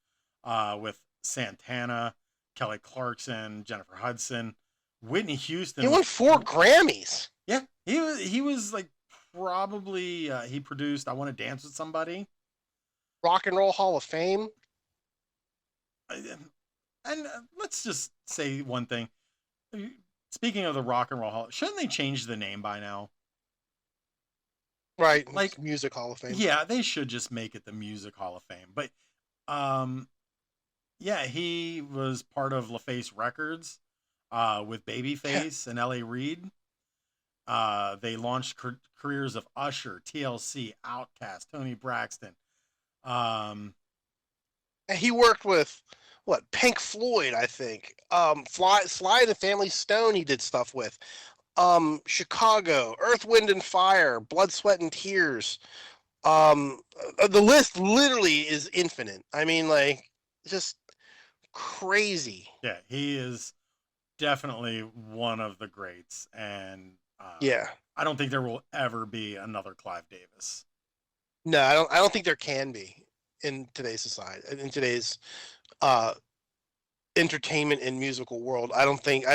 with Santana, Kelly Clarkson, Jennifer Hudson, Whitney He Houston won was 4 Grammys. yeah, he was like probably he produced I Want to Dance with Somebody. Rock and Roll Hall of Fame. And let's just say one thing. Speaking of the Rock and Roll Hall, shouldn't they change the name by now? Right. Like, Music Hall of Fame. yeah, they should just make it the Music Hall of Fame. But um, yeah, he was part of LaFace Records with Yeah. Babyface and L.A. Reid. They launched careers of Usher, TLC, Outkast, Tony Braxton. Um, And he worked with what, Pink Floyd, I think. Sly and the Family Stone he did stuff with. Chicago, Earth, Wind and Fire, Blood, Sweat and Tears. The list literally is infinite. I mean, like, just crazy. yeah, he is definitely one of the greats, and Yeah. I don't think there will ever be another Clive Davis. No, I don't think there can be in today's society, in today's uh entertainment and musical world. I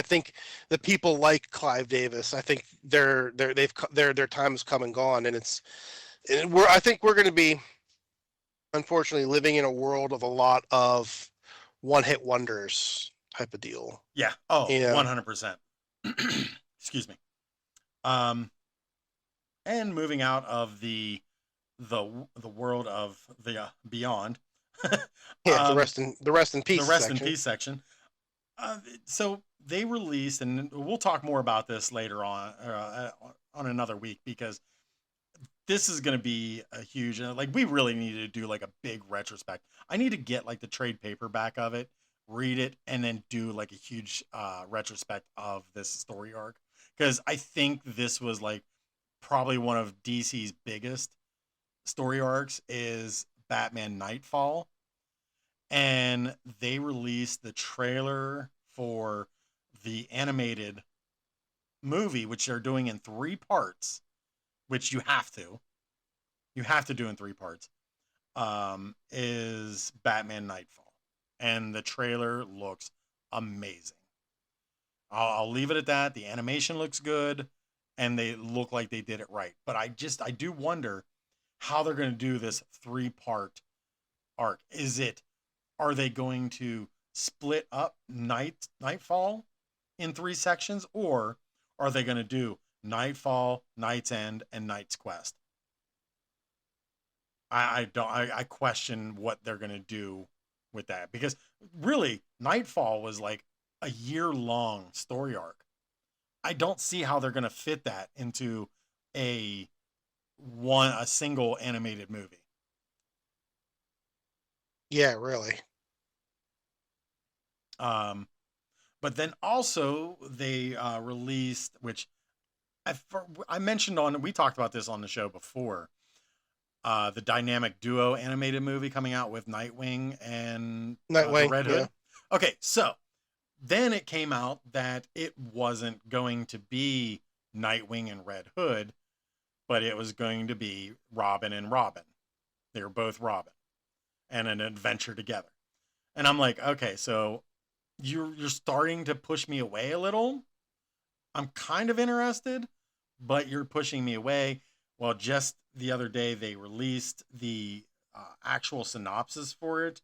think the people like Clive Davis, I think their time has come and gone, and I think we're going to be, unfortunately, living in a world of a lot of one hit wonders type of deal. Yeah. Oh, You know, 100%. Excuse me. Um, and moving out of the world of the beyond, yeah, um, the rest in the peace rest in section. peace section. So they released, and we'll talk more about this later on another week because this is going to be a huge like we really need to do like a big retrospect. I need to get like the trade paperback of it, read it, and then do like a huge retrospect of this story arc because I think this was like probably one of DC's biggest story arcs is Batman Nightfall, and they released the trailer for the animated movie, which they're doing in 3 parts, which you have to do in 3 parts. Is Batman Nightfall, and the trailer looks amazing. I'll leave it at that. The animation looks good, and they look like they did it right. But I do wonder how they're going to do this 3 part arc. Are they going to split up Nightfall in 3 sections, or are they going to do Nightfall, Night's End, and Night's Quest? I don't I question what they're gonna do with that because really Nightfall was like a year-long story arc. I don't see how they're gonna fit that into a a single animated movie. Yeah, really. Um, but then also they released, which I mentioned on we talked about this on the show before. The dynamic duo animated movie coming out with Nightwing and the Nightwing. Red Yeah. Hood. Okay, so then it came out that it wasn't going to be Nightwing and Red Hood, but it was going to be Robin and Robin. They were both Robin and an adventure together. And I'm like, okay, so you're starting to push me away a little. I'm kind of interested, but you're pushing me away. Well, just the other day they released the actual synopsis for it,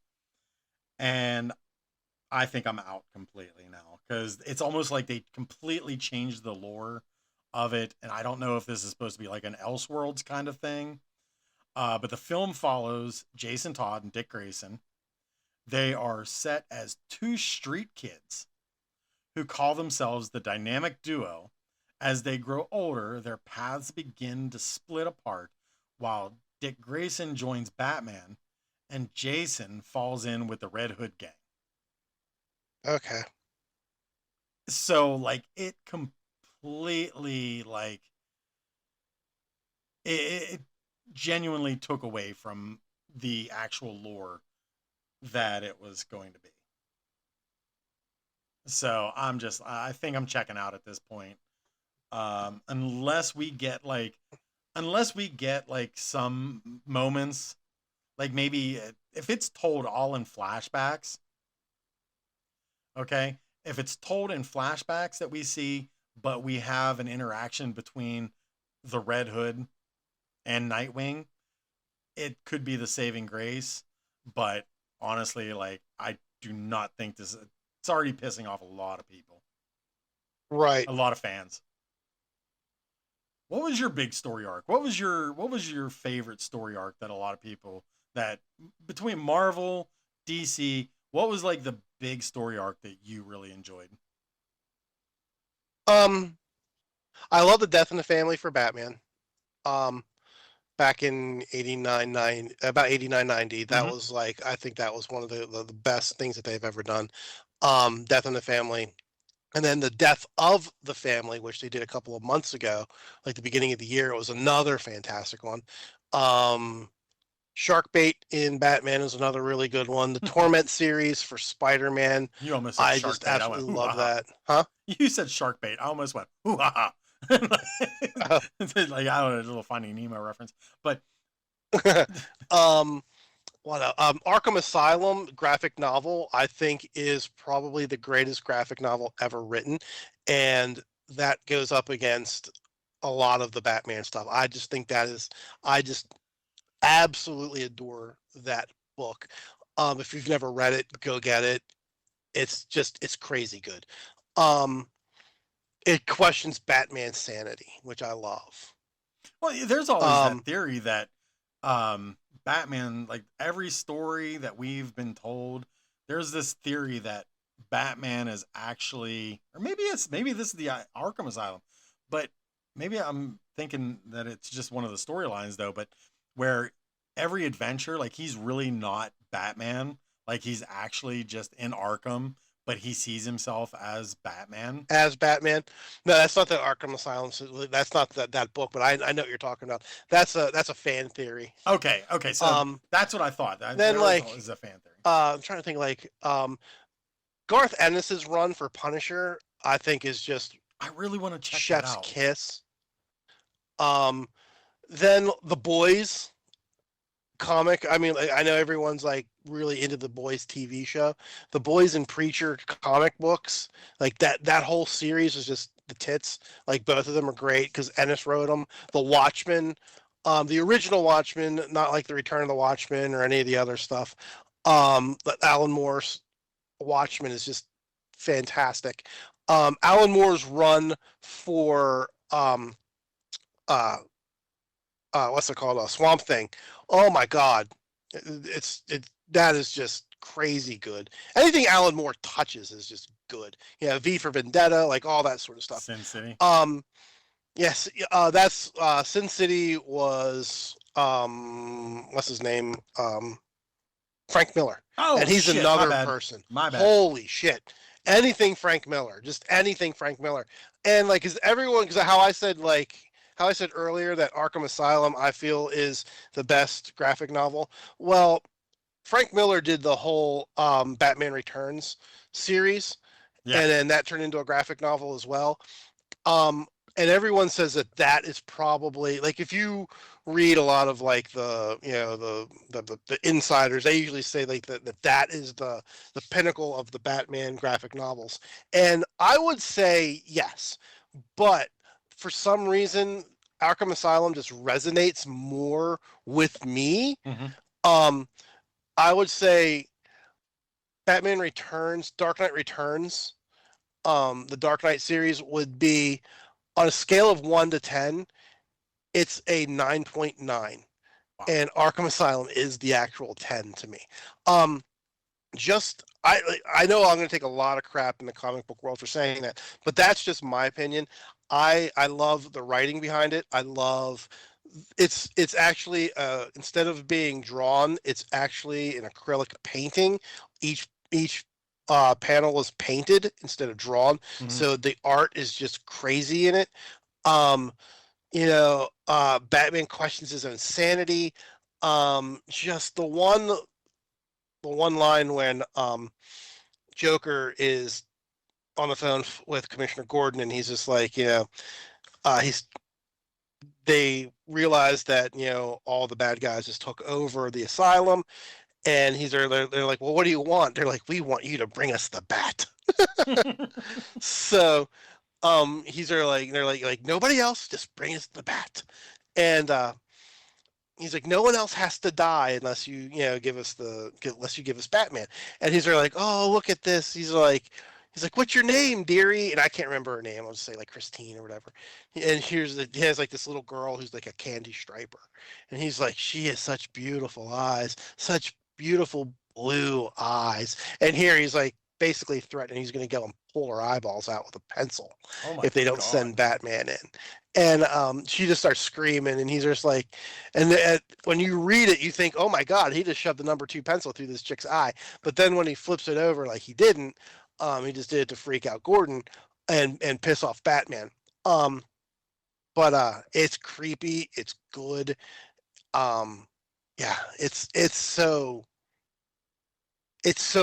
and I think I'm out completely now because it's almost like they completely changed the lore of it, and I don't know if this is supposed to be like an Elseworlds kind of thing. But the film follows Jason Todd and Dick Grayson. They are set as two street kids who call themselves the dynamic duo. As they grow older, their paths begin to split apart while Dick Grayson joins Batman and Jason falls in with the Red Hood gang. Okay. So like it completely it genuinely took away from the actual lore that it was going to be. So I think I'm checking out at this point. Unless we get like some moments, like maybe if it's told all in flashbacks, okay? If it's told in flashbacks that we see, but we have an interaction between the Red Hood and Nightwing, it could be the saving grace. But honestly, like I do not think this. It's already pissing off a lot of people, Right. a lot of fans. What was your big story arc? What was your favorite story arc that a lot of people that between Marvel, DC, what was like the big story arc that you really enjoyed? Um, I love the Death in the Family for Batman. Um, back in 89, about 89, 90, that Mm-hmm. was like, I think that was one of the best things that they've ever done. Death in the Family. And then the Death of the Family, which they did a couple of months ago, like the beginning of the year, it was another fantastic one. Um, Sharkbait in Batman is another really good one. The Torment series for Spider-Man, You almost said I shark just bait. I went, absolutely hoo love ha ha. that. Huh? You said shark bait. I almost went, hoo ha ha. It's like, I don't know, a little Finding Nemo reference. But um, Arkham Asylum graphic novel, I think, is probably the greatest graphic novel ever written, and that goes up against a lot of the Batman stuff. I just think I just absolutely adore that book. If you've never read it, go get it. It's crazy good. Um, it questions Batman's sanity, which I love. well, there's always that Um, theory that um, Batman, like every story that we've been told, there's this theory that Batman is actually, or maybe this is the Arkham Asylum, but maybe I'm thinking that it's just one of the storylines though. But where every adventure, like he's really not Batman, like he's actually just in Arkham, but he sees himself as Batman. as Batman. No, that's not the Arkham Asylum. That's not that book, but I know what you're talking about. That's a fan theory. Okay, so Um, that's what I thought. then There like is a fan theory. I'm trying to think like Garth Ennis's run for Punisher, I think is just I really want to check that chef's out. kiss. Um, then the Boys comic. I mean, I know everyone's like really into the Boys TV show. The Boys and Preacher comic books, like that whole series is just the tits. Like both of them are great because Ennis wrote them. The Watchmen, the original Watchmen, not like the Return of the Watchmen or any of the other stuff. But Alan Moore's Watchmen is just fantastic. Alan Moore's run for uh, what's it called? Swamp Thing. Oh my God, that is just crazy good. Anything Alan Moore touches is just good. Yeah, V for Vendetta, like all that sort of stuff. Sin City. Um, yes, that's Sin City was what's his name? Frank Miller, Oh and he's shit, my another bad. person. My bad. Holy shit! Anything Frank Miller, just anything Frank Miller, and like, is everyone? Because how I said earlier that Arkham Asylum I feel is the best graphic novel. Well, Frank Miller did the whole Batman Returns series, Yeah. and then that turned into a graphic novel as well. Um, and everyone says that is probably like, if you read a lot of like the insiders, they usually say like that is the pinnacle of the Batman graphic novels. And I would say yes, but for some reason Arkham Asylum just resonates more with me. Mm-hmm. Um, I would say Batman Returns, Dark Knight Returns, the Dark Knight series would be, on a scale of 1 to 10, it's a 9.9. Wow. And Arkham Asylum is the actual 10 to me. Um, I know I'm going to take a lot of crap in the comic book world for saying that, but that's just my opinion. I love the writing behind it. I love it's actually instead of being drawn, it's actually an acrylic painting. Each panel is painted instead of drawn, Mm-hmm. so the art is just crazy in it. Um, Batman questions his own sanity. Just the one line when Joker is on the phone with Commissioner Gordon, and he's just like, he's they realize that all the bad guys just took over the asylum, and they're like, well, what do you want? They're like, we want you to bring us the bat. So they're like nobody else, just bring us the bat. And he's like, no one else has to die unless unless you give us Batman. And he's like, oh, look at this. He's like, what's your name, dearie? And I can't remember her name. I'll just say like Christine or whatever. And he has like this little girl who's like a candy striper. And he's like, she has such beautiful eyes, such beautiful blue eyes. And here he's like basically threatening he's going to go and pull her eyeballs out with a pencil if they don't send Batman in. And she just starts screaming, and he's just like, and when you read it, you think, oh my God, he just shoved the number 2 pencil through this chick's eye. But then when he flips it over like he didn't, he just did it to freak out Gordon and piss off Batman. But it's creepy. It's good. Yeah, it's so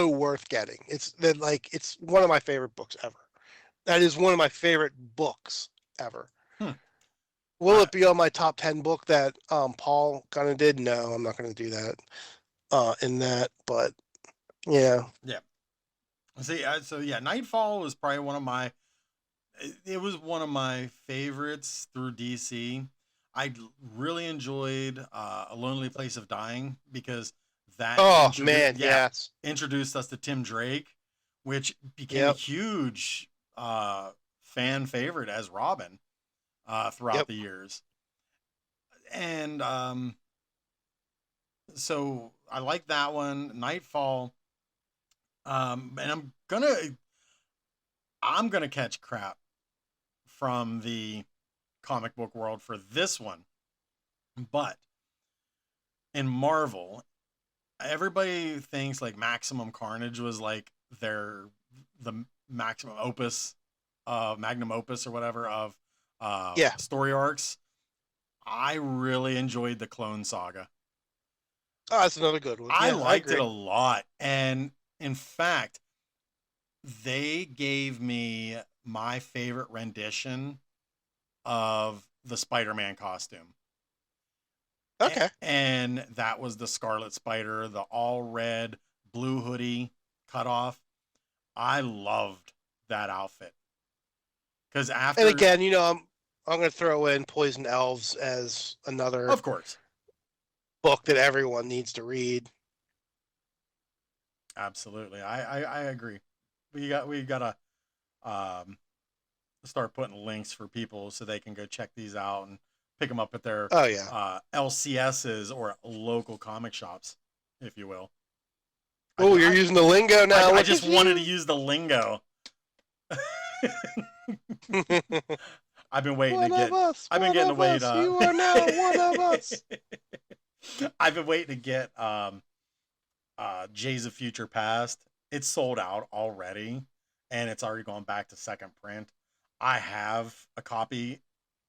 worth getting. It's one of my favorite books ever. That is one of my favorite books ever. Will it be on my top 10 book that Paul kind of did? No, I'm not going to do that in that. But yeah. Yeah. See, so yeah, Nightfall was probably one of my. It was one of my favorites through DC. I really enjoyed A Lonely Place of Dying because that. Oh man, yes. Introduced us to Tim Drake, which became a huge fan favorite as Robin throughout the years. And so I like that one. Nightfall. And I'm gonna catch crap from the comic book world for this one, but in Marvel, everybody thinks like Maximum Carnage was like the magnum opus or whatever of story arcs. I really enjoyed the Clone Saga. Oh, that's another good one. I liked it a lot. And in fact, they gave me my favorite rendition of the Spider-Man costume. Okay. And that was the Scarlet Spider, the all red, blue hoodie cut off. I loved that outfit. Because after. And again, I'm going to throw in Poison Elves as another. Of course. Book that everyone needs to read. Absolutely. I agree. We gotta start putting links for people so they can go check these out and pick them up at their LCSs or local comic shops, if you will. Oh, you're using the lingo now. I just wanted to use the lingo. I've been waiting to get. I've been getting to wait. You are now one of us. I've been waiting to get Jays of Future Past. It's sold out already, and it's already gone back to second print. I have a copy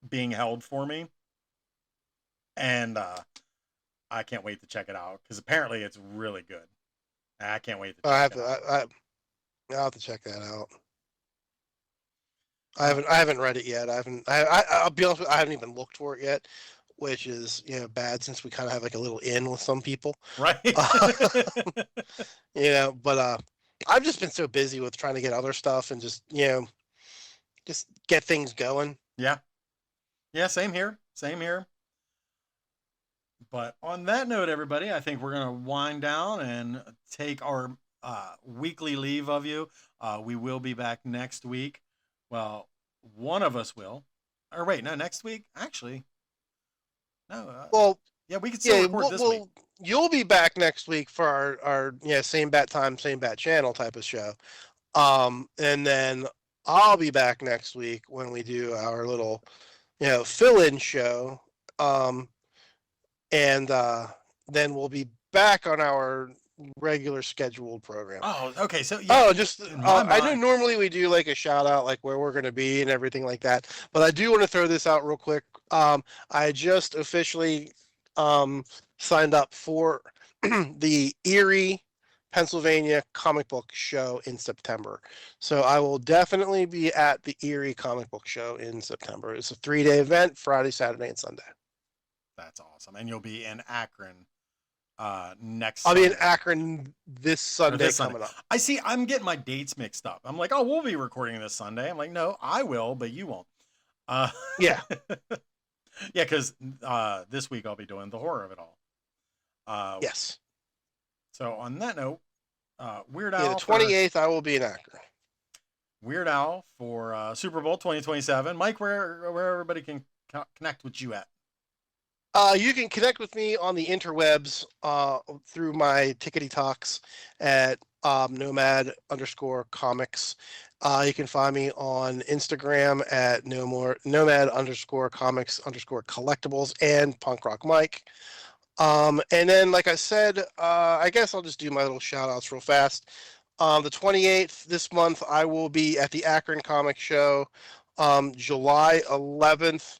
being held for me, and I can't wait to check it out because apparently it's really good. I can't wait to check it out. I'll have to check that out. I haven't read it yet. I'll be honest with you, I haven't even looked for it yet, which is bad since we kind of have like a little in with some people, right? But I've just been so busy with trying to get other stuff and just get things going. Yeah, same here. But on that note, everybody, I think we're gonna wind down and take our weekly leave of you. We will be back next week. Well, one of us will. Or wait, no, next week? Actually, no. Well, yeah, we can still record this week. You'll be back next week for our same bat time, same bat channel type of show. And then I'll be back next week when we do our little, fill-in show. And then we'll be back on our regular scheduled program. Oh, okay. So I know normally we do like a shout out like where we're going to be and everything like that, but I do want to throw this out real quick. I just officially signed up for the Erie, Pennsylvania comic book show in September. So I will definitely be at the Erie comic book show in September. It's a 3-day event, Friday, Saturday, and Sunday. That's awesome. And you'll be in Akron next I'll be in Sunday. Akron this Sunday coming up. I see. I'm getting my dates mixed up. I'm like, oh, we'll be recording this Sunday. I'm like, no, I will, but you won't. Yeah. Yeah, because this week I'll be doing the horror of it all. Yes. So on that note, Weird Al. Yeah, the 28th, I will be in Akron. Weird Al for Super Bowl 2027. Mike, where everybody can connect with you at? You can connect with me on the interwebs through my Tickety Talks at nomad_comics. You can find me on Instagram at nomad_comics_collectibles and Punk Rock Mike. And then, like I said, I guess I'll just do my little shout outs real fast. The 28th this month, I will be at the Akron Comic Show. July 11th,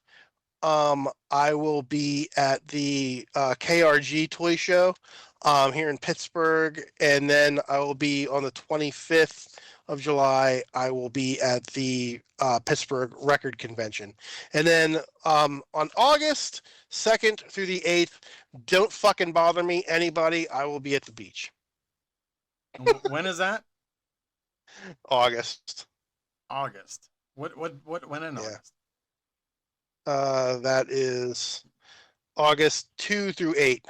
I will be at the KRG Toy Show here in Pittsburgh. And then I will be on the 25th of July, I will be at the Pittsburgh Record Convention. And then on August 2nd through the 8th, don't fucking bother me, anybody. I will be at the beach. When is that? August. August. When in August? That is August 2 through 8.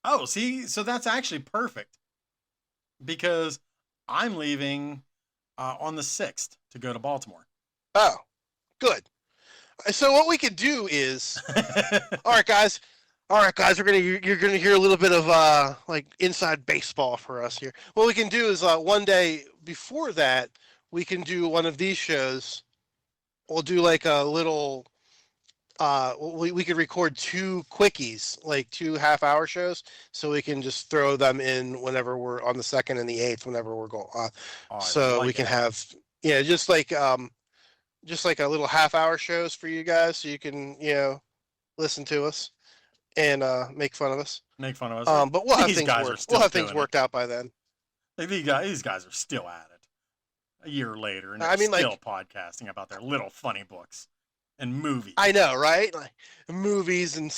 Oh, see, so that's actually perfect because I'm leaving on the 6th to go to Baltimore. Oh, good. So what we could do is, all right, guys, you're gonna hear a little bit of like inside baseball for us here. What we can do is one day before that, we can do one of these shows. We'll do like a little. We could record 2 quickies, like 2 half-hour shows, so we can just throw them in whenever we're on the 2nd and the 8th, whenever we're going. So we can have, just like a little half-hour shows for you guys, so you can, listen to us and make fun of us. Make fun of us. But we'll have things worked. We'll have things worked out by then. Like these guys are still at it a year later, and they're still podcasting about their little funny books. And movies. I know, right? Like movies and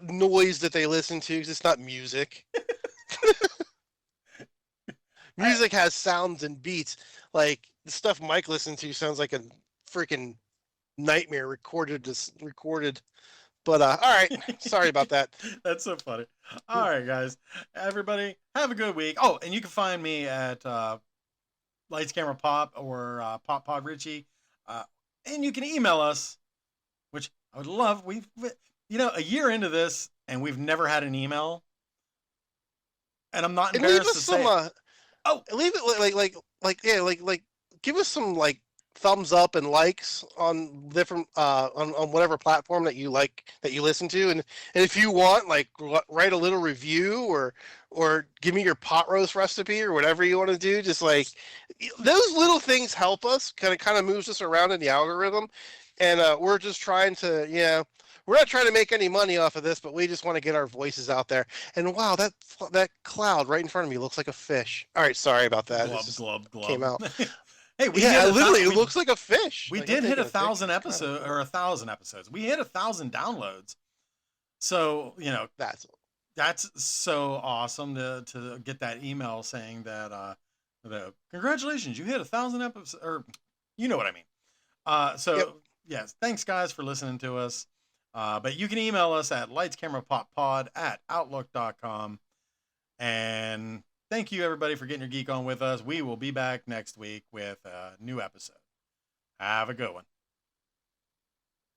noise that they listen to, because it's not music. Music has sounds and beats. Like the stuff Mike listens to sounds like a freaking nightmare recorded. But all right, sorry about that. That's so funny. All right, guys, everybody, have a good week. Oh, and you can find me at Lights Camera Pop or Pop Pod Richie. And you can email us, which I would love. We've, a year into this, and we've never had an email. And I'm not embarrassed to say. Leave it like give us some like thumbs up and likes on different on whatever platform that you like, that you listen to, and if you want, like, write a little review or give me your pot roast recipe or whatever you want to do. Just like those little things help us, kind of moves us around in the algorithm, and we're just trying to we're not trying to make any money off of this, but we just want to get our voices out there. And wow, that cloud right in front of me looks like a fish. All right, sorry about that. Glub. Came out. Hey, it looks like a fish. We did hit 1,000 episodes, or 1,000 episodes. We hit 1,000 downloads. So, that's so awesome to get that email saying that, congratulations, you hit 1,000 episodes, or you know what I mean. Yes, thanks guys for listening to us. But you can email us at lightscamerapoppod@outlook.com. And thank you, everybody, for getting your geek on with us. We will be back next week with a new episode. Have a good one.